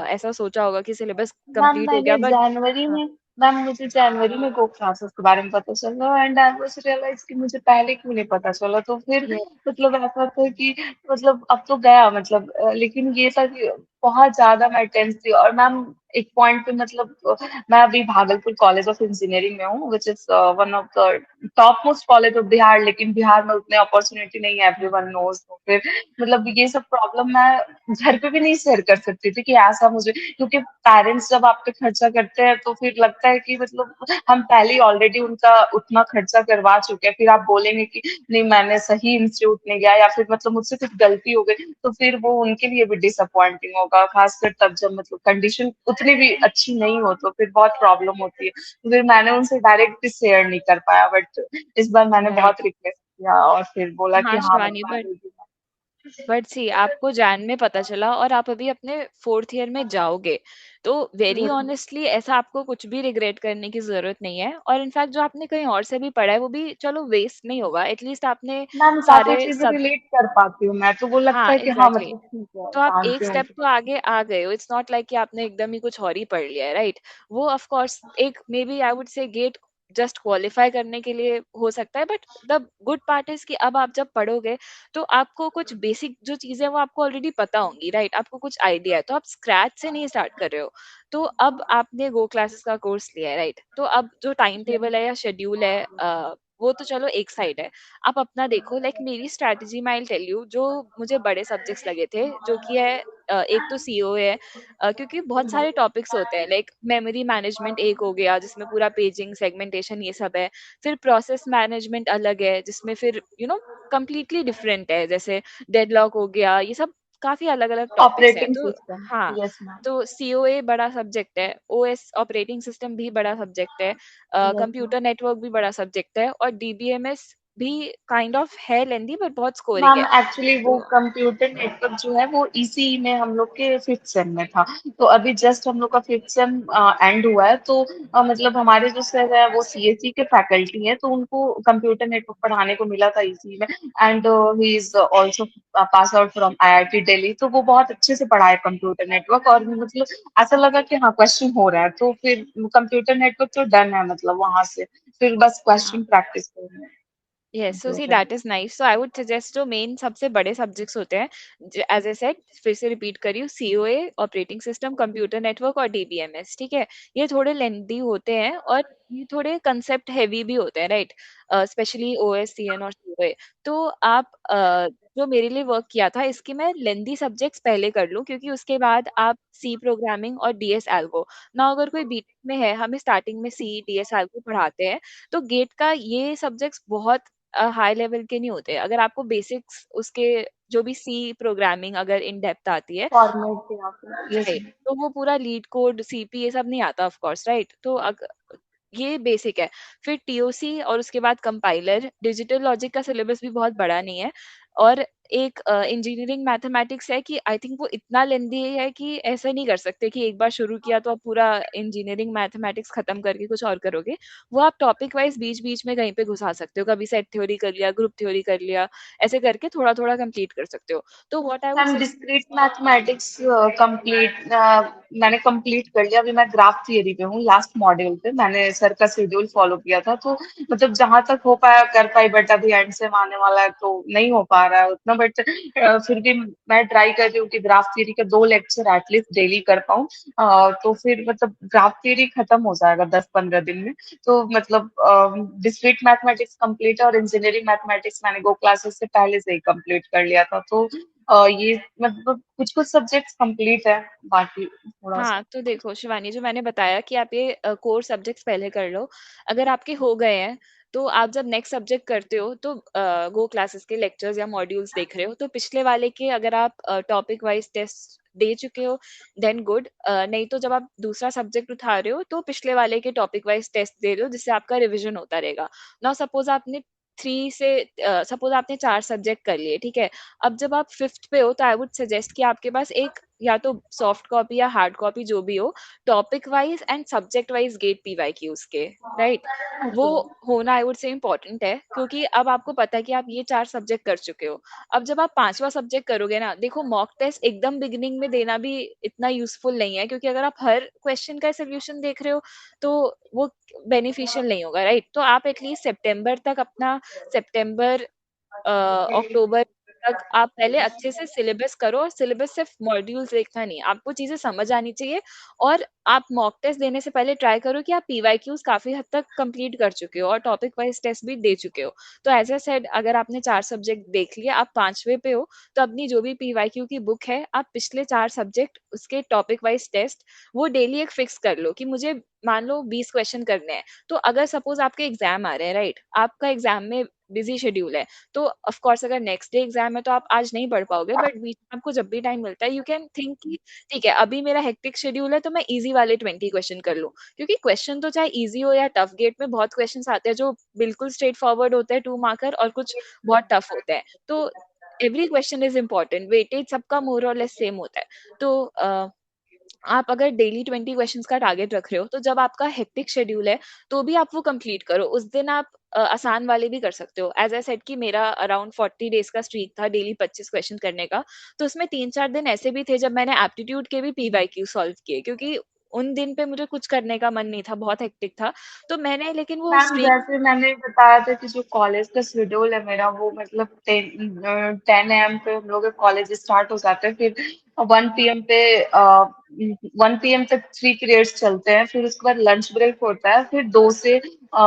ऐसा सोचा होगा कि सिलेबस मैम कंप्लीट हो मैंने गया, बट जनवरी में मैम मुझे जनवरी में गो क्लासेस के बारे में पता चला एंड आई वाज रियलाइज कि मुझे पहले क्यों नहीं पता चला। तो फिर मतलब ऐसा था कि मतलब अब तो गया मतलब लेकिन ये था कि बहुत ज्यादा मैं टेंस थी। और मैम एक पॉइंट पे मतलब मैं अभी भागलपुर कॉलेज ऑफ इंजीनियरिंग में हूँ which is one of the top most college of Bihar, लेकिन बिहार में उतने अपॉर्चुनिटी नहीं है, एवरीवन नोज। तो फिर मतलब ये सब प्रॉब्लम मैं घर पे भी नहीं शेयर कर सकती थी कि ऐसा मुझे, क्योंकि पेरेंट्स जब आप पे खर्चा करते हैं तो फिर लगता है कि मतलब हम पहले ही ऑलरेडी उनका उतना खर्चा करवा चुके हैं, फिर आप बोलेंगे कि नहीं मैंने सही इंस्टीट्यूट नहीं गया या फिर मतलब मुझसे कुछ गलती हो गई, तो फिर वो उनके लिए भी डिसअपॉइंटिंग होगा, खासकर तब जब मतलब कंडीशन उतनी भी अच्छी नहीं हो तो फिर बहुत प्रॉब्लम होती है। तो फिर मैंने उनसे डायरेक्ट शेयर नहीं कर पाया, बट इस बार मैंने बहुत रिक्वेस्ट किया और फिर बोला कि हाँ हाँ शिवानी, बनवा बट देगी। सी आपको जैन में पता चला और आप अभी अपने 4th ईयर में जाओगे, तो वेरी Yes, ऑनेस्टली ऐसा आपको कुछ भी रिग्रेट करने की जरूरत नहीं है। और इनफैक्ट जो आपने कहीं और से भी पढ़ा है वो भी चलो वेस्ट नहीं होगा, एटलीस्ट आपने मैम काफी सारे चीजें सब। रिलेट कर पाती हूँ मैं, तो वो लगता हाँ है कि हाँ एग्जैक्टली, मतलब ठीक है तो आप एक जानती हूँ। स्टेप तो आगे आ गए हो। इट्स नॉट लाइक कि आपने एकदम ही कुछ और ही पढ़ लिया है, राइट? वो ऑफ कोर्स एक maybe I would say GATE just qualify करने के लिए हो सकता है, but the good part is कि अब आप जब पढ़ोगे तो आपको कुछ बेसिक जो चीजें हैं वो आपको ऑलरेडी पता होंगी, राइट? आपको कुछ आइडिया है, तो आप स्क्रैच से नहीं स्टार्ट कर रहे हो। तो अब आपने गो क्लासेस का कोर्स लिया है, राइट? तो अब जो टाइम टेबल है या शेड्यूल है, वो तो चलो एक साइड है। आप अपना देखो, लाइक मेरी स्ट्रैटेजी मैं आई टेल यू, जो मुझे बड़े सब्जेक्ट्स लगे थे, जो कि है एक तो सीओए है, क्योंकि बहुत सारे टॉपिक्स होते हैं, लाइक मेमोरी मैनेजमेंट एक हो गया जिसमें पूरा पेजिंग सेगमेंटेशन ये सब है। फिर प्रोसेस मैनेजमेंट अलग है जिसमें फिर कंप्लीटली डिफरेंट है, जैसे डेडलॉक हो गया, ये सब काफी अलग अलग टॉपिक्स हैं। ऑपरेटिंग तो सिस्टम। हाँ, यस मैम। तो सीओए बड़ा सब्जेक्ट है, ओएस ऑपरेटिंग सिस्टम भी बड़ा सब्जेक्ट है, यस मैम। कंप्यूटर नेटवर्क भी बड़ा सब्जेक्ट है, और डीबीएमएस भी काइंड ऑफ है लेंदी बट बहुत स्कोरिंग मैम है। एक्चुअली वो तो कंप्यूटर नेटवर्क जो है वो इसी में हम लोग के फिफ्थ सेम में था। तो अभी जस्ट हम लोग का फिफ्थ सेम एंड हुआ है। तो मतलब हमारे जो सर है वो सीएससी के फैकल्टी हैं, तो उनको कंप्यूटर नेटवर्क पढ़ाने को मिला था इसी में। And he is also pass out from IIT Delhi. तो वो बहुत अच्छे से पढ़ाए कंप्यूटर नेटवर्क, और मतलब ऐसा लगा कि हाँ क्वेश्चन हो रहा है, तो फिर कंप्यूटर नेटवर्क तो डन है मतलब वहां से फिर बस हाँ, क्वेश्चन प्रैक्टिस करना है yes, so C computer. That is nice. So I would suggest जो मेन सबसे बड़े सब्जेक्ट्स होते हैं, एज ए सेड, फिर से रिपीट करी हूँ, COA, operating system, computer network और डीबीएमएस, ठीक है? ये थोड़े लेंदी होते हैं और ये थोड़े कंसेप्ट हैवी भी होते हैं, राइट? स्पेशली ओएस, सीएन और सीओए। तो आप जो मेरे लिए वर्क किया था, इसके मैं लेंदी सब्जेक्ट्स पहले कर लूँ, क्योंकि उसके बाद आप सी प्रोग्रामिंग और डीएस एल्गो ना, अगर कोई बीटेक में है, हमें स्टार्टिंग में सी डीएस एल्गो पढ़ाते हैं, तो गेट का ये सब्जेक्ट्स बहुत हाई लेवल के नहीं होते। अगर आपको बेसिक्स उसके जो भी सी प्रोग्रामिंग अगर इन डेप्थ आती है, फॉर्मेट पे आपको यस राइट, तो वो पूरा लीड कोड सीपी ये सब नहीं आता ऑफ कोर्स, राइट? तो ये बेसिक है। फिर टीओसी और उसके बाद कंपाइलर, डिजिटल लॉजिक का सिलेबस भी बहुत बड़ा नहीं है। और एक इंजीनियरिंग मैथमेटिक्स है कि आई थिंक वो इतना लेंदी है कि ऐसा नहीं कर सकते कि एक बार शुरू किया तो आप पूरा इंजीनियरिंग मैथमेटिक्स खत्म करके कुछ और करोगे। वो आप टॉपिक वाइज बीच बीच में कहीं पे घुसा सकते हो, कभी सेट थ्योरी कर लिया, ग्रुप थ्योरी कर लिया, ऐसे करके थोड़ा थोड़ा कंप्लीट कर सकते हो। तो व्हाट आई वुड मैम से, डिस्क्रीट मैथमेटिक्स कंप्लीट मैंने कंप्लीट कर लिया। अभी मैं ग्राफ थियरी पे हूँ, लास्ट मॉड्यूल पे मैंने सर का शेड्यूल फॉलो किया था। तो मतलब जहां तक हो पाया कर पाई, बट अभी एंड सेम आने वाला है तो नहीं हो पा रहा है उतना। बट फिर भी मैं ट्राई कर रही हूँ कि ग्राफ थियरी के 2 लेक्चर एटलीस्ट डेली कर पाऊँ। तो फिर मतलब ग्राफ थियरी खत्म हो जाएगा 10-15 दिन में। तो मतलब डिस्क्रीट मैथमेटिक्स कंप्लीट है, और इंजीनियरिंग मैथमेटिक्स मैंने गो क्लासेस से पहले से ही कंप्लीट कर लिया था। तो ये मतलब कुछ कुछ सब्जेक्ट्स कंप्लीट है, बाकी थोड़ा सा। हाँ, तो देखो शिवानी, जो मैंने बताया कि आप ये कोर सब्जेक्ट्स पहले कर लो, अगर आपके हो गए हैं तो आप जब नेक्स्ट सब्जेक्ट करते हो तो गो क्लासेस के लेक्चर्स या मॉड्यूल्स देख रहे हो तो पिछले वाले के अगर आप टॉपिक वाइज टेस्ट दे चुके हो देन गुड, नहीं तो जब आप दूसरा सब्जेक्ट उठा रहे हो तो पिछले वाले के टॉपिक वाइज टेस्ट दे रहे हो जिससे आपका रिविजन होता रहेगा। नाउ सपोज आपने 4 सब्जेक्ट कर लिए, ठीक है। अब जब आप 5th पे हो तो आई वुड सजेस्ट कि आपके पास एक या तो सॉफ्ट कॉपी या हार्ड कॉपी जो भी हो, topic wise and subject wise GATE PYQs के, राइट, वो होना आई वुड से इम्पोर्टेंट है, क्योंकि अब आपको पता है कि आप ये 4 सब्जेक्ट कर चुके हो। अब जब आप 5वां सब्जेक्ट करोगे ना, देखो मॉक टेस्ट एकदम बिगिनिंग में देना भी इतना यूजफुल नहीं है, क्योंकि अगर आप हर क्वेश्चन का सोल्यूशन देख रहे हो तो वो बेनिफिशियल नहीं होगा, राइट। तो आप एटलीस्ट सितंबर तक अपना सितंबर अक्टूबर तक आप पहले अच्छे से सिलेबस करो, और सिलेबस सिर्फ मॉड्यूल्स देखना नहीं, आपको चीजें समझ आनी चाहिए। और आप मॉक टेस्ट देने से पहले ट्राई करो कि आप पीवाईक्यूज काफी हद तक कंप्लीट कर चुके हो और टॉपिक वाइज टेस्ट भी दे चुके हो। तो एज ए सेड, अगर आपने 4 सब्जेक्ट देख लिए, आप 5वें पे हो, तो अपनी जो भी पीवाईक्यू की बुक है, आप पिछले 4 सब्जेक्ट उसके टॉपिक वाइज टेस्ट वो डेली एक फिक्स कर लो कि मुझे मान लो 20 क्वेश्चन करने हैं। तो अगर सपोज आपके एग्जाम आ रहे हैं, राइट, आपका एग्जाम में बिजी शेड्यूल है, तो ऑफ कोर्स अगर नेक्स्ट डे एग्जाम है तो आप आज नहीं पढ़ पाओगे, बट बीच में आपको जब भी टाइम मिलता है यू कैन थिंक कि ठीक है अभी मेरा हेक्टिक शेड्यूल है तो मैं इजी वाले 20 क्वेश्चन कर लूं। क्योंकि क्वेश्चन तो चाहे इजी हो या टफ, गेट में बहुत क्वेश्चंस आते हैं जो बिल्कुल स्ट्रेट फॉरवर्ड होते हैं 2 मार्कर, और कुछ बहुत टफ होते हैं। तो every question is important, weightage सबका मोर और लेस सेम होता है। तो आप अगर डेली 20 क्वेश्चंस का टारगेट रख रहे हो, तो जब आपका हेक्टिक शेड्यूल है तो भी आप वो कंप्लीट करो। उस दिन आप आसान वाले भी कर सकते हो। एज आई सेड कि मेरा अराउंड 40 डेज का स्ट्रीक था डेली 25 क्वेश्चन करने का, तो उसमें 3-4 दिन ऐसे भी थे जब मैंने एप्टीट्यूड के भी पीवाईक्यू सॉल्व किए, क्योंकि उन दिन पे मुझे कुछ करने का मन नहीं था, बहुत हेक्टिक था, तो मैंने लेकिन वो मैम स्ट्रीक। जैसे मैंने बताया था कि जो कॉलेज का शेड्यूल है मेरा, वो मतलब 10 AM पे हम लोग के कॉलेज स्टार्ट हो जाते हैं, फिर 1 PM पे 1 PM तक 3 पीरियड्स चलते हैं, फिर उसके बाद लंच ब्रेक होता है, फिर 2 से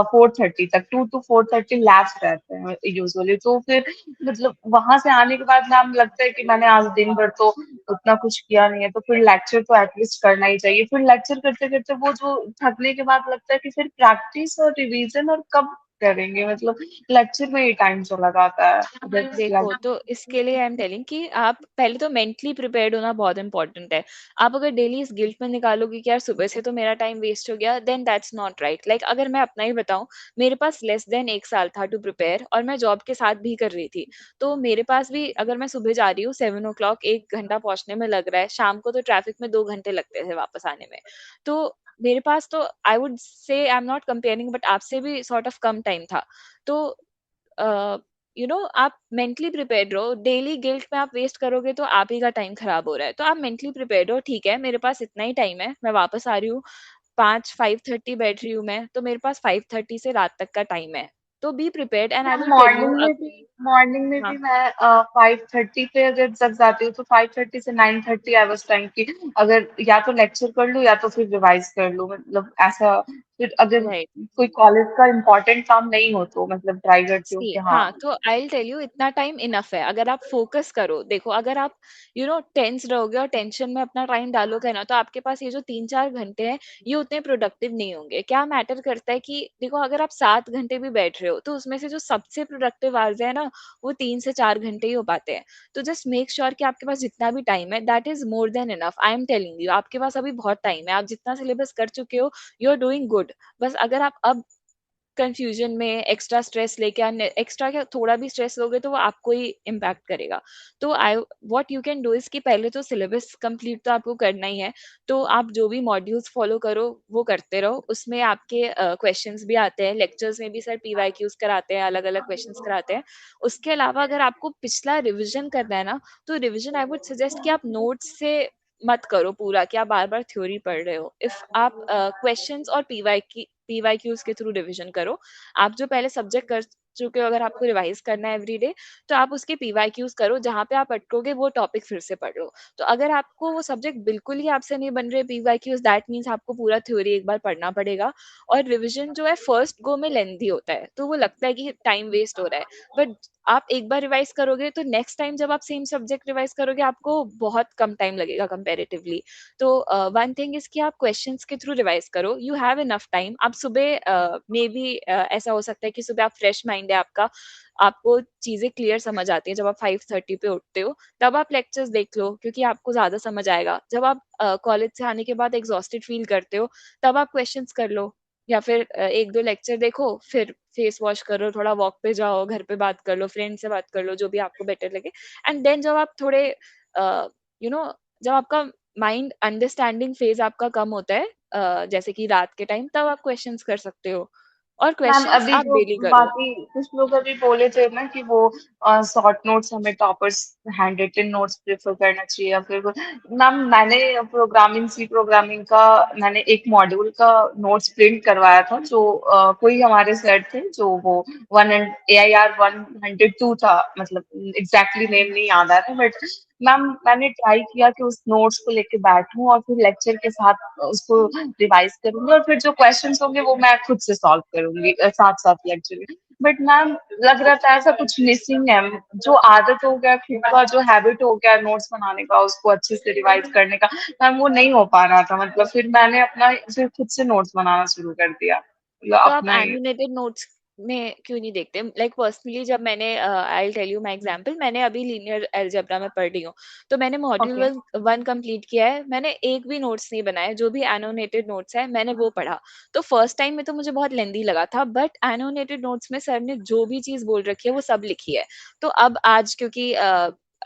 4:30 तक, 2 to 4:30 लैब्स रहते हैं यूजुअली। तो फिर मतलब वहां से आने के बाद मैम लगता है कि मैंने आज दिन भर तो उतना कुछ किया नहीं है, तो फिर लेक्चर तो एटलीस्ट करना ही चाहिए। फिर लेक्चर करते करते वो जो थकने के बाद लगता है कि फिर प्रैक्टिस और रिवीजन और कब करेंगे, मतलब लेक्चर में ही टाइम चला जाता है। देखो, तो इसके लिए आई एम टेलिंग कि आप पहले तो मेंटली प्रिपेयर्ड होना बहुत इंपॉर्टेंट है। आप अगर डेली इस गिल्ट में निकालोगे कि यार सुबह से तो मेरा टाइम वेस्ट हो गया, then that's not right. Like अगर मैं अपना ही बताऊं, मेरे पास लेस देन 1 साल था टू प्रिपेयर, और मैं जॉब के साथ भी कर रही थी। तो मेरे पास भी, अगर मैं सुबह जा रही हूँ 7 o'clock, 1 घंटा पहुंचने में लग रहा है, शाम को तो ट्रैफिक में 2 घंटे लगते थे वापस आने में। तो मेरे पास तो आई वुड से, I am not comparing, but आपसे भी सॉर्ट ऑफ कम टाइम था। तो आप मेंटली प्रिपेयर्ड रहो। डेली गिल्ट में आप वेस्ट करोगे तो आप ही का टाइम खराब हो रहा है। तो आप मेंटली प्रिपेयर्ड हो, ठीक है मेरे पास इतना ही टाइम है, मैं वापस आ रही हूँ 5:30 बैठ रही हूँ मैं, तो मेरे पास 5:30 से रात तक का टाइम है। तो be prepared and I will tell you. Morning में भी मैं 5:30 पे अगर जग जाती हूँ, तो 5:30 से 9:30 आई वाज टाइम की अगर या तो लेक्चर कर लूँ या तो फिर रिवाइज कर लूँ, मतलब ऐसा। फिर अगर राइट, कोई कॉलेज का इम्पोर्टेंट काम नहीं हो तो मतलब ट्राई करती हूँ सी कि हाँ। हाँ, तो आई विल टेल यू, इतना टाइम इनफ है अगर आप फोकस करो। देखो, अगर आप टेंस रहोगे और टेंशन में अपना टाइम डालोगे ना, तो आपके पास ये जो 3-4 घंटे हैं ये उतने प्रोडक्टिव नहीं होंगे। क्या मैटर करता है कि देखो, अगर आप 7 घंटे भी बैठ रहे हो तो उसमें से जो सबसे प्रोडक्टिव आवर्स है ना, वो 3 से 4 घंटे ही हो पाते हैं। तो जस्ट मेक श्योर कि आपके पास जितना भी टाइम है that is more than enough. I am telling you, आपके पास अभी बहुत टाइम है, आप जितना सिलेबस कर चुके हो, यू आर डूइंग गुड। बस अगर आप अब कंफ्यूजन में एक्स्ट्रा स्ट्रेस लेके, एक्स्ट्रा क्या, थोड़ा भी स्ट्रेस लोगे तो वो आपको ही इम्पैक्ट करेगा। तो I what you can do is कि पहले तो सिलेबस कंप्लीट तो आपको करना ही है। तो आप जो भी मॉड्यूल्स फॉलो करो वो करते रहो, उसमें आपके क्वेश्चंस भी आते हैं, लेक्चर्स में भी सर पीवाईक्यूज कराते हैं, अलग अलग क्वेश्चंस कराते हैं। उसके अलावा अगर आपको पिछला रिविजन करना है ना, तो रिविजन आई वुड सजेस्ट कि आप नोट्स से मत करो पूरा, कि आप बार बार थ्योरी पढ़ रहे हो। इफ आप क्वेश्चंस और पीवाईक्यूज के थ्रू रिवीजन करो। आप जो पहले सब्जेक्ट कर चुके हो, अगर आपको रिवाइज करना है एवरीडे, तो आप उसके पीवाईक्यूज करो, जहां पे आप अटकोगे वो टॉपिक फिर से पढ़ लो। तो अगर आपको वो सब्जेक्ट बिल्कुल ही आपसे नहीं बन रहे पीवाईक्यूज, दैट मीन्स आपको पूरा थ्योरी एक बार पढ़ना पड़ेगा। और रिविजन जो है फर्स्ट गो में लेंथी होता है, तो वो लगता है कि टाइम वेस्ट हो रहा है, बट आप एक बार रिवाइज करोगे तो नेक्स्ट टाइम जब आप सेम सब्जेक्ट रिवाइज करोगे आपको बहुत कम टाइम लगेगा कंपैरेटिवली। तो वन थिंग इज कि आप क्वेश्चंस के थ्रू रिवाइज करो, यू हैव इनफ टाइम। आप सुबह मे बी ऐसा हो सकता है कि सुबह आप फ्रेश माइंड है आपका, आपको चीजें क्लियर समझ आती है, जब आप 5:30 पे उठते हो तब आप लेक्चर्स देख लो क्योंकि आपको ज्यादा समझ आएगा। जब आप कॉलेज से आने के बाद एग्जॉस्टेड फील करते हो तब आप क्वेश्चंस कर लो, या फिर एक दो लेक्चर देखो, फिर फेस वॉश करो, थोड़ा वॉक पे जाओ, घर पे बात कर लो, फ्रेंड से बात कर लो, जो भी आपको बेटर लगे। एंड देन जब आप थोड़े यू नो जब आपका माइंड अंडरस्टैंडिंग फेज आपका कम होता है जैसे कि रात के टाइम, तब आप क्वेश्चंस कर सकते हो, और मैम क्वेश्चंस अभी आप जो डेली करो। बाकी कुछ लोग अभी बोले थे ना कि वो शॉर्ट नोट्स हमें toppers handwritten notes prefer करना चाहिए या फिर मैम मैंने प्रोग्रामिंग सी प्रोग्रामिंग का मैंने एक मॉड्यूल का नोट्स प्रिंट करवाया था जो कोई हमारे सर थे जो वो AIR 102 था, मतलब एग्जैक्टली नेम नहीं याद आ रहा, बट मैम मैंने ट्राई किया कि उस नोट्स को लेके बैठूं और फिर लेक्चर के साथ उसको रिवाइज करूंगी और फिर जो क्वेश्चंस होंगे वो मैं खुद से सॉल्व करूंगी साथ साथ लेक्चर में। बट मैम लग रहा था ऐसा कुछ मिसिंग है, जो आदत हो गया खुद का, जो हैबिट हो गया नोट्स बनाने का, उसको अच्छे से रिवाइज करने का, मैम वो नहीं हो पा रहा था। मतलब फिर मैंने अपना फिर खुद से नोट्स बनाना शुरू कर दिया, मतलब तो आप अपना ही। एनिमेटेड नोट्स में क्यों नहीं देखते? लाइक पर्सनली जब मैंने I tell you my example, मैंने अभी लीनियर अलजेब्रा में पढ़ रही हूँ, तो मैंने मॉड्यूल ओके। 1 कंप्लीट किया है, मैंने एक भी नोट्स नहीं बनाए, जो भी एनोटेटेड नोट्स है मैंने वो पढ़ा। तो फर्स्ट टाइम में तो मुझे बहुत लेंदी लगा था, बट एनोटेड नोट्स में सर ने जो भी चीज बोल रखी है वो सब लिखी है। तो अब आज क्योंकि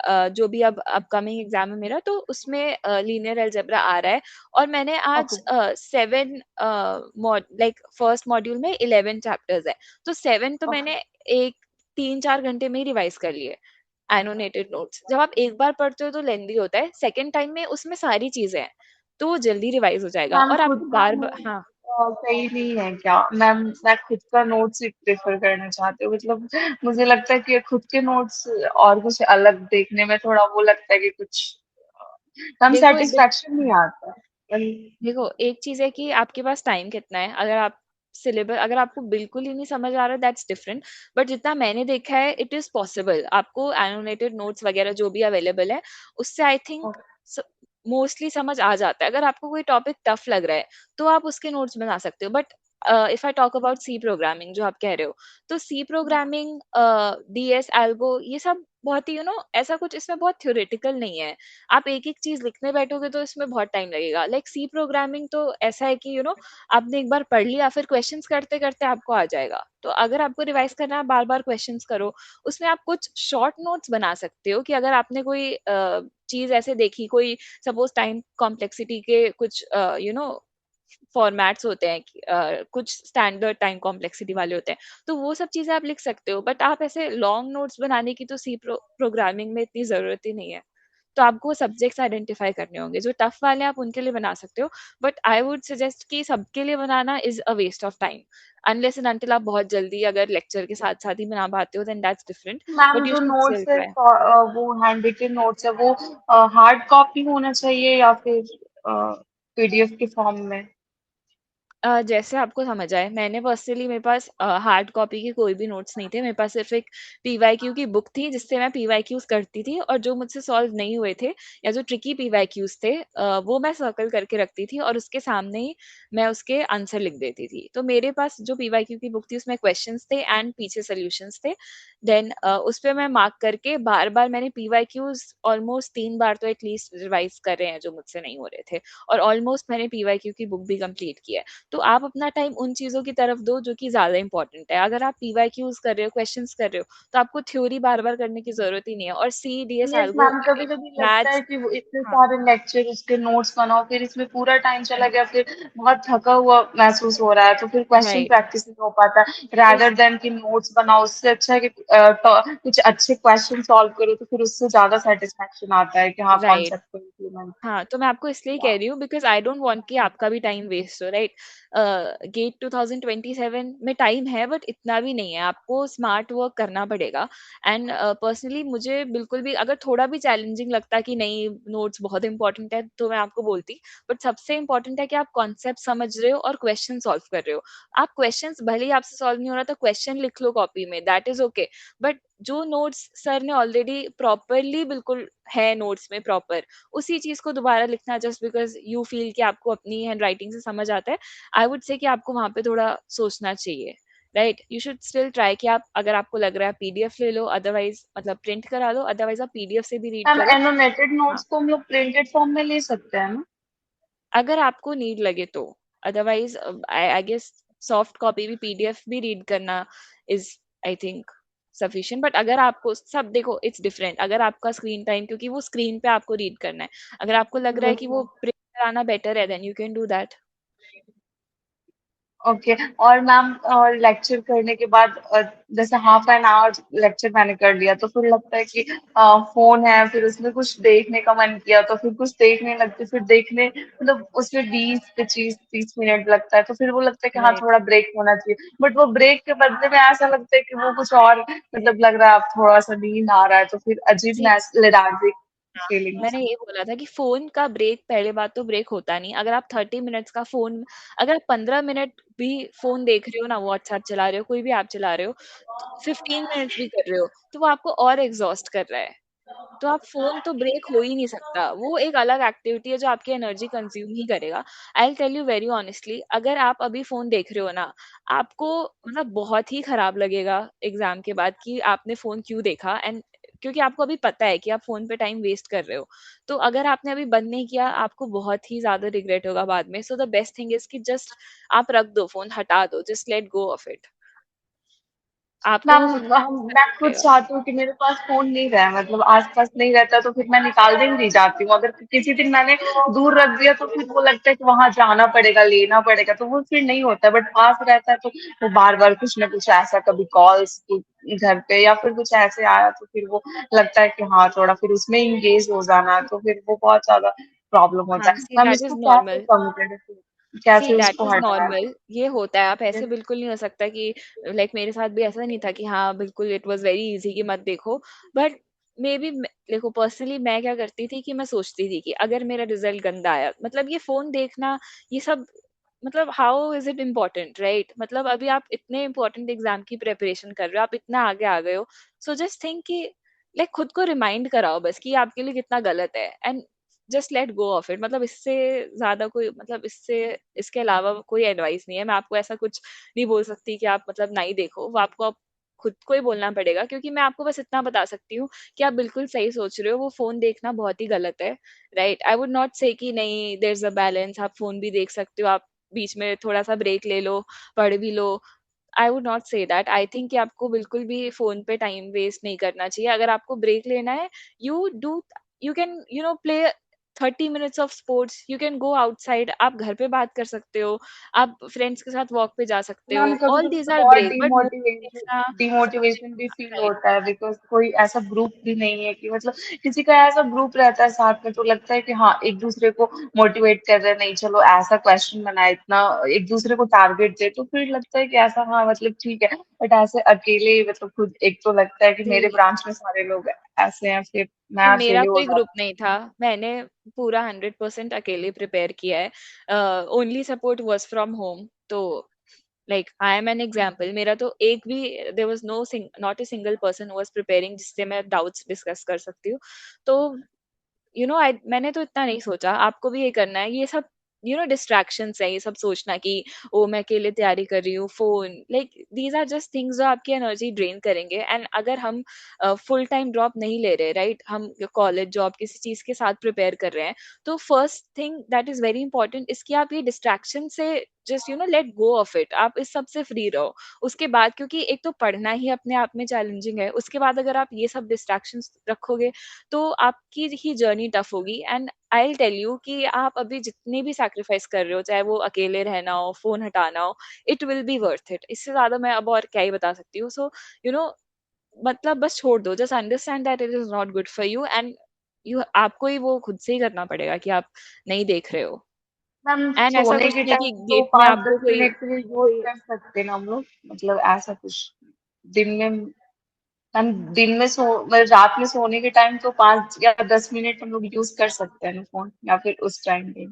जो भी अब अपकमिंग एग्जाम है मेरा, तो उसमें लीनियर अलजेब्रा आ रहा है, और मैंने ओके। आज 7 लाइक फर्स्ट मॉड्यूल में 11 चैप्टर्स है, तो 7 तो ओके। मैंने एक 3-4 घंटे में ही रिवाइज कर लिए। एनोटेटेड नोट्स जब आप एक बार पढ़ते हो तो लेंदी होता है, सेकेंड टाइम में उसमें सारी चीजें हैं तो वो जल्दी रिवाइज हो जाएगा, मैम और खुद आपको का बार बार। नोट हाँ, सही नहीं है क्या मैम? मैं खुद का नोट्स ही प्रेफर करना चाहती हूँ, मतलब मुझे लगता है कि खुद के नोट्स और कुछ अलग देखने में थोड़ा वो लगता है कि कुछ मैम देखो सेटिस्फेक्शन नहीं आता। देखो एक चीज है कि आपके पास टाइम कितना है। अगर आप सिलेबस, अगर आपको बिल्कुल ही नहीं समझ आ रहा, दैट्स डिफरेंट, बट जितना मैंने देखा है इट इज पॉसिबल। आपको एनोटेटेड नोट्स वगैरह जो भी अवेलेबल है उससे आई थिंक मोस्टली समझ आ जाता है। अगर आपको कोई टॉपिक टफ लग रहा है तो आप उसके नोट्स बना सकते हो, but if I talk about C programming जो आप कह रहे हो, तो सी प्रोग्रामिंग, डीएस एल्गो, ये सब बहुत ही ऐसा कुछ इसमें बहुत थ्योरेटिकल नहीं है। आप एक एक चीज लिखने बैठोगे तो इसमें बहुत टाइम लगेगा। लाइक सी प्रोग्रामिंग तो ऐसा है कि आपने एक बार पढ़ लिया, फिर क्वेश्चंस करते करते आपको आ जाएगा। तो अगर आपको रिवाइज करना है, बार बार क्वेश्चंस करो। उसमें आप कुछ शॉर्ट नोट्स बना सकते हो कि अगर आपने कोई चीज ऐसे देखी, कोई सपोज टाइम कॉम्प्लेक्सिटी के कुछ फॉर्मेट्स होते हैं कुछ स्टैंडर्ड टाइम कॉम्प्लेक्सिटी वाले होते हैं, तो वो सब चीजें आप लिख सकते हो। बट आप ऐसे लॉन्ग नोट्स बनाने की तो सी प्रोग्रामिंग में इतनी जरूरत ही नहीं है। तो आपको सब्जेक्ट्स आइडेंटिफाई करने होंगे, जो टफ वाले हैं आप उनके लिए बना सकते हो, बट आई वुड सजेस्ट कि सबके लिए बनाना is a waste of time, unless and until आप बहुत जल्दी अगर लेक्चर के साथ साथ ही बना पाते हो, then that's different, ma'am but you जो शुड स्टिल नोट्स है ट्राई। वो हैंड रिटन नोट्स है वो हार्ड कॉपी होना चाहिए या फिर PDF के फॉर्म में? जैसे आपको समझ आए। मैंने पर्सनली, मेरे पास हार्ड कॉपी के कोई भी नोट्स नहीं थे, मेरे पास सिर्फ एक पीवाईक्यू की बुक थी जिससे मैं पीवाईक्यूज करती थी, और जो मुझसे सॉल्व नहीं हुए थे या जो ट्रिकी पीवाईक्यूज थे वो मैं सर्कल करके रखती थी और उसके सामने ही मैं उसके आंसर लिख देती थी। तो मेरे पास जो पीवाईक्यू की बुक थी उसमें क्वेश्चंस थे एंड पीछे सोल्यूशंस थे। देन उस पे मैं मार्क करके बार बार मैंने पीवाईक्यूज ऑलमोस्ट 3 बार तो एटलीस्ट रिवाइज कर रहे हैं जो मुझसे नहीं हो रहे थे, और ऑलमोस्ट मैंने पीवाईक्यू की बुक भी कंप्लीट की है। तो आप अपना टाइम उन चीजों की तरफ दो जो कि ज्यादा इंपॉर्टेंट है। अगर आप पीवाईक्यूज कर रहे हो, क्वेश्चंस कर रहे हो, तो आपको थ्योरी बार बार करने की जरूरत ही नहीं है। और C D S yes algo, ma'am, कभी कभी लगता है मैथ्स। कि वो इतने हाँ, सारे लेक्चर उसके नोट्स बनाओ फिर इसमें पूरा टाइम चला गया, फिर बहुत थका हुआ महसूस हो रहा है, तो फिर क्वेश्चन राइट। प्रैक्टिस नहीं हो पाता इस रादर देन कि नोट्स बनाओ। उससे अच्छा है कि कुछ अच्छे क्वेश्चन सॉल्व करो, तो फिर उससे ज्यादा सेटिस्फेक्शन आता है कि हाँ राइट। कॉन्सेप्ट को इम्प्लीमेंट हाँ, तो मैं आपको इसलिए कह किया। रही हूँ बिकॉज आई डोंट वांट कि आपका भी टाइम वेस्ट हो, राइट? गेट 2027 में टाइम है, बट इतना भी नहीं है, आपको स्मार्ट वर्क करना पड़ेगा। एंड पर्सनली मुझे बिल्कुल भी अगर थोड़ा भी चैलेंजिंग लगता कि नहीं नोट्स बहुत इंपॉर्टेंट है, तो मैं आपको बोलती, बट सबसे इंपॉर्टेंट है कि आप कॉन्सेप्ट समझ रहे हो और क्वेश्चन सॉल्व कर रहे हो। आप क्वेश्चन भले ही आपसे सॉल्व नहीं हो रहा तो क्वेश्चन लिख लो कॉपी में, दैट इज ओके। बट जो नोट्स सर ने ऑलरेडी प्रॉपरली बिल्कुल है नोट्स में प्रॉपर, उसी चीज को दोबारा लिखना जस्ट बिकॉज यू फील कि आपको अपनी हैंड राइटिंग से समझ आता है, आई वुड से कि आपको वहां पे थोड़ा सोचना चाहिए, right? You should still try कि आप, अगर आपको लग रहा है पीडीएफ ले लो, अदरवाइज मतलब प्रिंट करा लो, अदरवाइज आप पीडीएफ से भी रीड मैम करो। एनोटेटेड हाँ, नोट्स को हम लोग प्रिंटेड फॉर्म में ले सकते हैं ना? अगर आपको नीड लगे तो, otherwise I guess soft copy भी पीडीएफ भी रीड करना is, I think, sufficient. But अगर आपको सब देखो, इट्स डिफरेंट, अगर आपका स्क्रीन टाइम, क्योंकि वो स्क्रीन पे आपको रीड करना है, अगर आपको लग रहा है कि वो प्रिंट कराना बेटर है, then you can do that. Okay. और मैम और लेक्चर करने के बाद जैसे हाफ एन आवर लेक्चर मैंने कर लिया तो फिर लगता है कि फोन है, फिर उसमें कुछ देखने का मन किया तो फिर कुछ देखने लगते, फिर देखने मतलब उसमें 20 25 30 मिनट लगता है, तो फिर वो लगता है कि हाँ राइट, थोड़ा ब्रेक होना चाहिए, बट वो ब्रेक के बदले में ऐसा लगता है कि वो कुछ और मतलब लग रहा है, अब थोड़ा सा नींद आ रहा है, तो फिर अजीब सी, लेथार्जिक हाँ, फीलिंग्स। मैंने ये बोला था कि फोन का ब्रेक, पहले बात तो ब्रेक होता नहीं। अगर आप 30 मिनट्स का फोन, अगर आप 15 मिनट भी फोन देख रहे हो ना, व्हाट्सएप चला रहे हो, कोई भी ऐप चला रहे हो, 15 मिनट्स भी कर रहे हो, तो वो आपको और एग्जॉस्ट कर रहा है। तो आप फोन तो ब्रेक हो ही नहीं सकता, वो एक अलग एक्टिविटी है जो आपकी एनर्जी कंज्यूम ही करेगा। I tell you very honestly, अगर आप अभी फोन देख रहे हो ना, आपको मतलब बहुत ही खराब लगेगा एग्जाम के बाद कि आपने फोन क्यों देखा, एंड क्योंकि आपको अभी पता है कि आप फोन पे टाइम वेस्ट कर रहे हो। तो अगर आपने अभी बंद नहीं किया, आपको बहुत ही ज्यादा रिग्रेट होगा बाद में। सो द बेस्ट थिंग इज कि जस्ट आप रख दो फोन, हटा दो, just let go of it. आपको मैम वो खुद को मैं करना खुद पड़ेगा। चाहती हूँ कि मेरे पास फोन नहीं रहे, मतलब आसपास नहीं रहता तो फिर मैं निकालने भी नहीं जाती हूँ, अगर किसी दिन मैंने दूर रख दिया तो फिर वो लगता है कि वहां जाना पड़ेगा, लेना पड़ेगा, तो वो फिर नहीं होता, बट पास रहता है तो वो बार बार कुछ ना कुछ ऐसा, कभी कॉल्स घर पे या फिर कुछ ऐसे आया तो फिर वो लगता है कि हाँ थोड़ा फिर उसमें इंगेज हो जाना, तो फिर वो बहुत ज्यादा प्रॉब्लम होता हाँ, है। सी मैम दैट इसको इज कैसे नॉर्मल। कम करें, सी कैसे दैट उसको इज हटाएं? नॉर्मल, ये होता है। आप ऐसे बिल्कुल नहीं हो सकता कि लाइक मेरे साथ भी ऐसा नहीं था कि हाँ बिल्कुल इट वाज वेरी इजी कि मत देखो। बट मे बी, देखो पर्सनली मैं क्या करती थी कि मैं सोचती थी कि अगर मेरा रिजल्ट गंदा आया, मतलब ये फोन देखना, ये सब, मतलब how is it important, right? मतलब अभी आप इतने इम्पोर्टेंट एग्जाम की प्रिपरेशन कर रहे हो, आप इतना आगे आ गए हो, सो जस्ट थिंक कि लाइक खुद को रिमाइंड कराओ बस कि ये आपके लिए कितना गलत है, and just let go of it. मतलब इससे ज्यादा कोई, मतलब इससे, इसके अलावा कोई एडवाइस नहीं है। मैं आपको ऐसा कुछ नहीं बोल सकती कि आप मतलब नहीं देखो, वो आपको आप खुद को ही बोलना पड़ेगा, क्योंकि मैं आपको बस इतना बता सकती हूँ कि आप बिल्कुल सही सोच रहे हो, वो फोन देखना बहुत ही गलत है, राइट? आई वुड नॉट से कि नहीं, देयर इज अ बैलेंस, आप फोन भी देख सकते हो, आप बीच में थोड़ा सा ब्रेक ले लो, पढ़ भी लो। I would not say that. I think कि आपको बिल्कुल भी फोन पे टाइम वेस्ट नहीं करना चाहिए। अगर आपको ब्रेक लेना है, you do, you can play 30 minutes of sports, you can go outside, आप घर पे बात कर सकते हो, आप फ्रेंड्स के साथ वॉक पे जा सकते हो, मैम कभी ऑल कभी दीज तो आर बहुत ब्रेक, बट देखना डिमोटिवेशन भी फील राइट। होता है, बिकॉज कोई ऐसा ग्रुप भी नहीं है कि मतलब किसी का ऐसा ग्रुप रहता है साथ में, तो लगता है कि हाँ एक दूसरे को मोटिवेट कर रहे हैं, नहीं चलो ऐसा क्वेश्चन बनाए, इतना एक दूसरे को टारगेट दे, तो फिर लगता है कि ऐसा हाँ मतलब ठीक है, बट ऐसे अकेले मतलब खुद एक तो लगता है कि मेरे ब्रांच में सारे लोग ऐसे हैं, फिर मैं मेरा अकेले हो कोई ग्रुप जाती नहीं था, मैंने पूरा 100% अकेले प्रिपेयर किया है। Only support was from home. तो like I am an example, मेरा तो एक भी, there was not a single person was preparing जिससे मैं डाउट्स डिस्कस कर सकती हूँ। तो आई मैंने तो इतना नहीं सोचा, आपको भी ये करना है। ये सब डिस्ट्रैक्शंस है, ये सब सोचना कि ओ मैं अकेले तैयारी कर रही हूँ, phone, like these are just things जो आपकी एनर्जी ड्रेन करेंगे। एंड अगर हम फुल टाइम ड्रॉप नहीं ले रहे, राइट, हम कॉलेज जॉब किसी चीज के साथ प्रिपेयर कर रहे हैं, तो first thing that is very important is कि आप ये डिस्ट्रैक्शन से just let go of it, आप इस सब से फ्री रहो। उसके बाद, क्योंकि एक तो पढ़ना ही अपने आप में चैलेंजिंग है, उसके बाद अगर आप ये सब डिस्ट्रैक्शंस रखोगे तो आपकी ही जर्नी टफ होगी। And I will tell you कि आप अभी जितने भी सैक्रिफाइस कर रहे हो, चाहे वो अकेले रहना हो, फोन हटाना हो, it will be worth it. इससे ज्यादा मैं अब और क्या ही बता सकती हूँ। सो यू नो मतलब बस छोड़ दो, just understand that it is not good for you, and you आपको ही वो खुद से ही करना पड़ेगा कि आप नहीं देख रहे हो। मैम एंड ऐसा सोने कुछ के नहीं कि टाइम तो गेट में पाँच आपको दस कोई मिनट के लिए यूज कोई कर सकते हैं ना हम लोग, मतलब ऐसा कुछ दिन में, हम दिन में मतलब रात में सोने के टाइम तो 5 या 10 मिनट हम लोग यूज कर सकते हैं ना फोन, या फिर उस टाइम पे?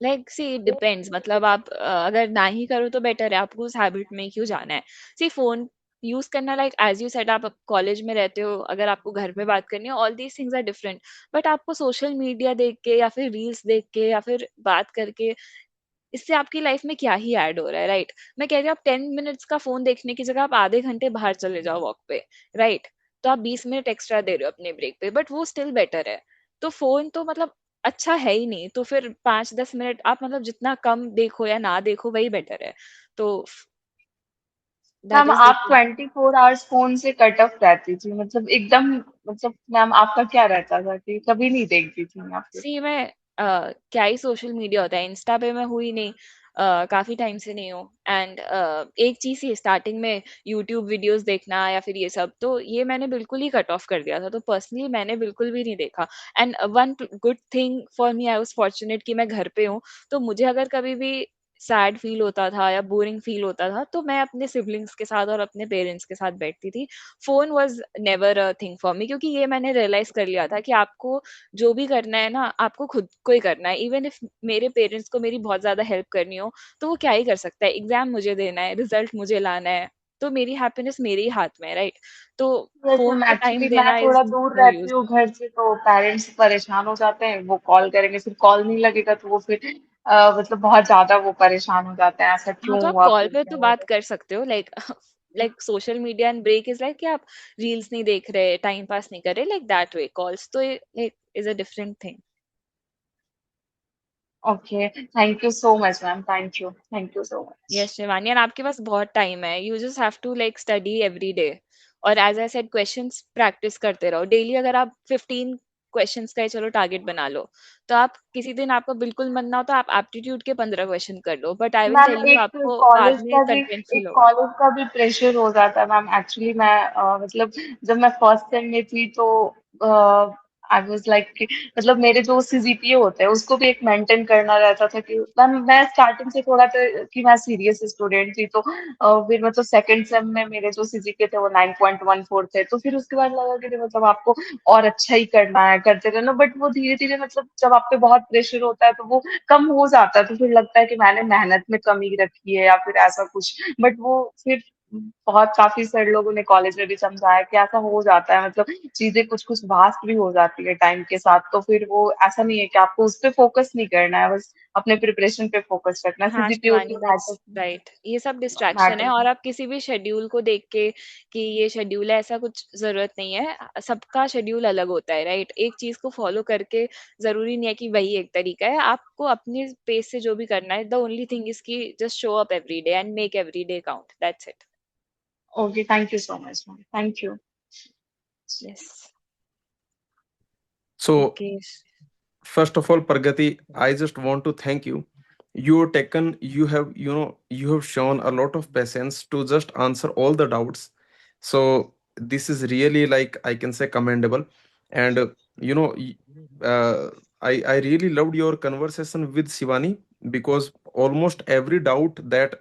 लाइक सी इट डिपेंड्स, मतलब आप अगर ना ही करो तो बेटर है, आपको उस हैबिट में क्यों जाना है? सी फोन यूज करना, लाइक एज यू सेड आप कॉलेज में रहते हो, अगर आपको घर में बात करनी है, all these things are different, but आपको सोशल मीडिया देख के या फिर रील्स देख के या फिर बात करके इससे आपकी लाइफ में क्या ही ऐड हो रहा है, राइट? मैं कह रही हूँ आप 10 मिनट्स का फोन देखने की जगह आप आधे घंटे बाहर चले जाओ वॉक पे, राइट? तो आप 20 मिनट एक्स्ट्रा दे रहे हो अपने ब्रेक पे, बट वो स्टिल बेटर है। तो फोन तो मतलब अच्छा है ही नहीं, तो फिर 5-10 मिनट आप मतलब जितना कम देखो या ना देखो वही बेटर है। तो दैट मैम इज आप 24 आवर्स फोन से कट ऑफ रहती थी, मतलब एकदम, मतलब मैम आपका क्या रहता था कि कभी नहीं देखती थी मैं आपके? सी मैं क्या ही सोशल मीडिया होता है, इंस्टा पे मैं हुई नहीं, काफी टाइम से नहीं हूँ। एंड एक चीज ही स्टार्टिंग में यूट्यूब वीडियोस देखना या फिर ये सब, तो ये मैंने बिल्कुल ही कट ऑफ कर दिया था, तो पर्सनली मैंने बिल्कुल भी नहीं देखा। And one good thing for me, I was fortunate कि मैं घर पे हूँ, तो मुझे अगर कभी भी सैड फील होता था या बोरिंग फील होता था, तो मैं अपने सिबलिंग्स के साथ और अपने पेरेंट्स के साथ बैठती थी। Phone was never a thing for me, क्योंकि ये मैंने रियलाइज कर लिया था कि आपको जो भी करना है ना, आपको खुद को ही करना है। इवन इफ मेरे पेरेंट्स को मेरी बहुत ज्यादा हेल्प करनी हो, तो वो क्या ही कर सकता है, एग्जाम मुझे देना है, रिजल्ट मुझे लाना है, तो मेरी हैप्पीनेस मेरे ही हाथ में है, राइट? तो वैसे फोन मैम को एक्चुअली टाइम मैं देना इज थोड़ा दूर नो रहती यूज। हूँ घर से, तो पेरेंट्स परेशान हो जाते हैं, वो कॉल करेंगे, फिर कॉल नहीं लगेगा तो वो फिर मतलब बहुत ज्यादा वो परेशान हो जाते हैं, ऐसा हाँ, क्यों तो आप हुआ, कॉल फिर पे क्या तो हुआ। बात कर सकते हो, like like social media and break is like कि आप रील्स नहीं देख रहे, टाइम पास नहीं कर रहे, लाइक दैट वे। कॉल्स तो like is a different thing. Okay, thank you so much ma'am, thank you so much. Yes Shivani, and आपके पास बहुत टाइम है, you just have to like study every day. और as I said, questions practice करते रहो daily. अगर आप 15 questions का ही चलो टारगेट बना लो, तो आप किसी दिन आपका बिल्कुल मन ना हो तो आप एप्टीट्यूड के 15 क्वेश्चन कर लो, but I will ma'am tell you एक आपको बाद कॉलेज में का भी कंटेंट फील एक होगा। कॉलेज का भी प्रेशर हो जाता है मैम। एक्चुअली मैं मतलब जब मैं फर्स्ट सेम में थी तो आई वाज लाइक, मतलब मेरे जो सीजीपीए होते हैं उसको भी एक मेंटेन करना रहता था कि मैम मैं स्टार्टिंग से थोड़ा था कि मैं सीरियस स्टूडेंट थी, तो फिर मतलब सेकंड सेम में मेरे जो सीजीपीए थे वो 9.14 थे, तो फिर उसके बाद लगा कि नहीं, मतलब आपको और अच्छा ही करना है, करते रहना। बट वो धीरे धीरे मतलब जब आप पे बहुत प्रेशर होता है तो वो कम हो जाता है, तो फिर लगता है कि मैंने मेहनत में कमी रखी है या फिर ऐसा कुछ। बट वो फिर बहुत काफी सारे लोगों ने कॉलेज में भी समझाया कि ऐसा हो जाता है, मतलब चीजें कुछ कुछ वास्ट भी हो जाती है टाइम के साथ, तो फिर वो ऐसा नहीं है कि आपको उस पे फोकस नहीं करना है, बस अपने प्रिपरेशन पे फोकस रखना है। हाँ सीजीपीए शिवानी, उतना दैट्स राइट, ये सब डिस्ट्रैक्शन है, मैटर और आप किसी भी शेड्यूल को देख के कि ये शेड्यूल है, ऐसा कुछ जरूरत नहीं है। सबका शेड्यूल अलग होता है, राइट? एक चीज को फॉलो करके जरूरी नहीं है कि वही एक तरीका है, आपको अपने पेस से जो भी करना है। द ओनली थिंग इज कि just show up every day and make every day count, that's it. Okay, thank you so much ma'am, thank you. Yes. So okay. first of all, Pragati, I just want to thank you. You have shown a lot of patience to just answer all the doubts. So this is really, like, I can say, commendable. And you know, y- I really loved your conversation with Shivani, because almost every doubt that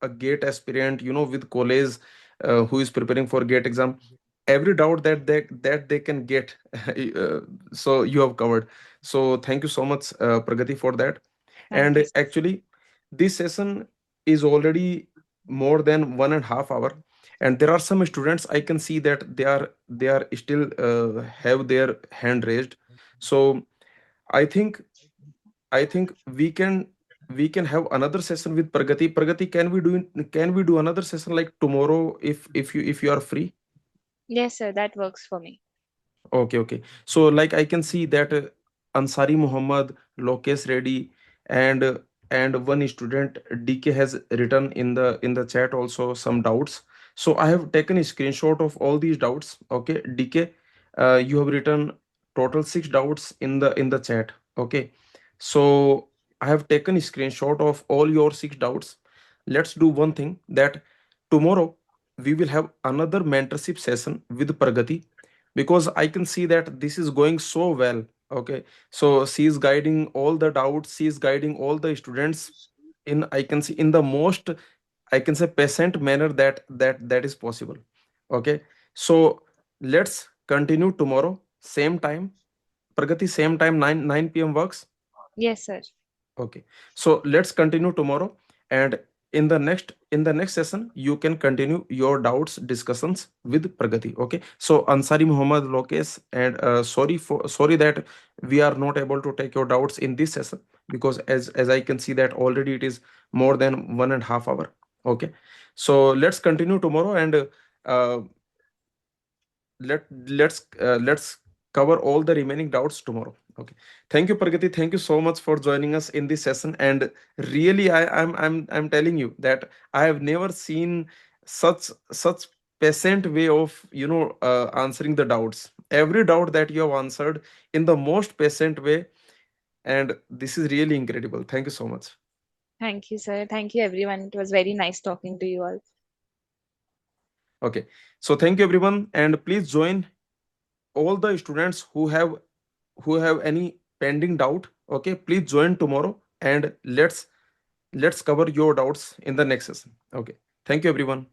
a GATE aspirant, with college, who is preparing for GATE exam, every doubt that they can get, so you have covered. So thank you so much, Pragati, for that. Thank you. And actually, this session is already more than 1.5 hour, and there are some students I can see that they are still have their hand raised. So I think I think we can have another session with Pragati. Pragati, can we do another session like tomorrow, if you are free? Yes sir, that works for me. Okay, okay. So, like, I can see that Ansari Muhammad, Lokesh Reddy, and one student DK has written in the chat also some doubts. So I have taken a screenshot of all these doubts. Okay, DK, you have written total 6 doubts in the chat. Okay, so I have taken a screenshot of all your 6 doubts. Let's do one thing, that tomorrow we will have another mentorship session with Pragati, because I can see that this is going so well. Okay, so she is guiding all the doubts, she is guiding all the students in, I can see, in the most, I can say, patient manner that is possible. Okay, so let's continue tomorrow, same time. Pragati, same time, 9 p.m. works. Yes sir. Okay, so let's continue tomorrow. And in the next session you can continue your doubts discussions with Pragati. Okay, so Ansari Muhammad, Lokesh, and sorry that we are not able to take your doubts in this session, because as I can see that already it is more than 1.5 hours. Okay, so let's continue tomorrow, and uh, let's cover all the remaining doubts tomorrow. Okay, thank you Pragati, thank you so much for joining us in this session, and really I'm telling you that I have never seen such patient way of answering the doubts. Every doubt that you have answered in the most patient way, and this is really incredible. Thank you so much. Thank you, sir. Thank you, everyone. It was very nice talking to you all. Okay, so thank you everyone, and please join all the students who have any pending doubt. Okay, please join tomorrow, and let's cover your doubts in the next session. Okay, thank you everyone.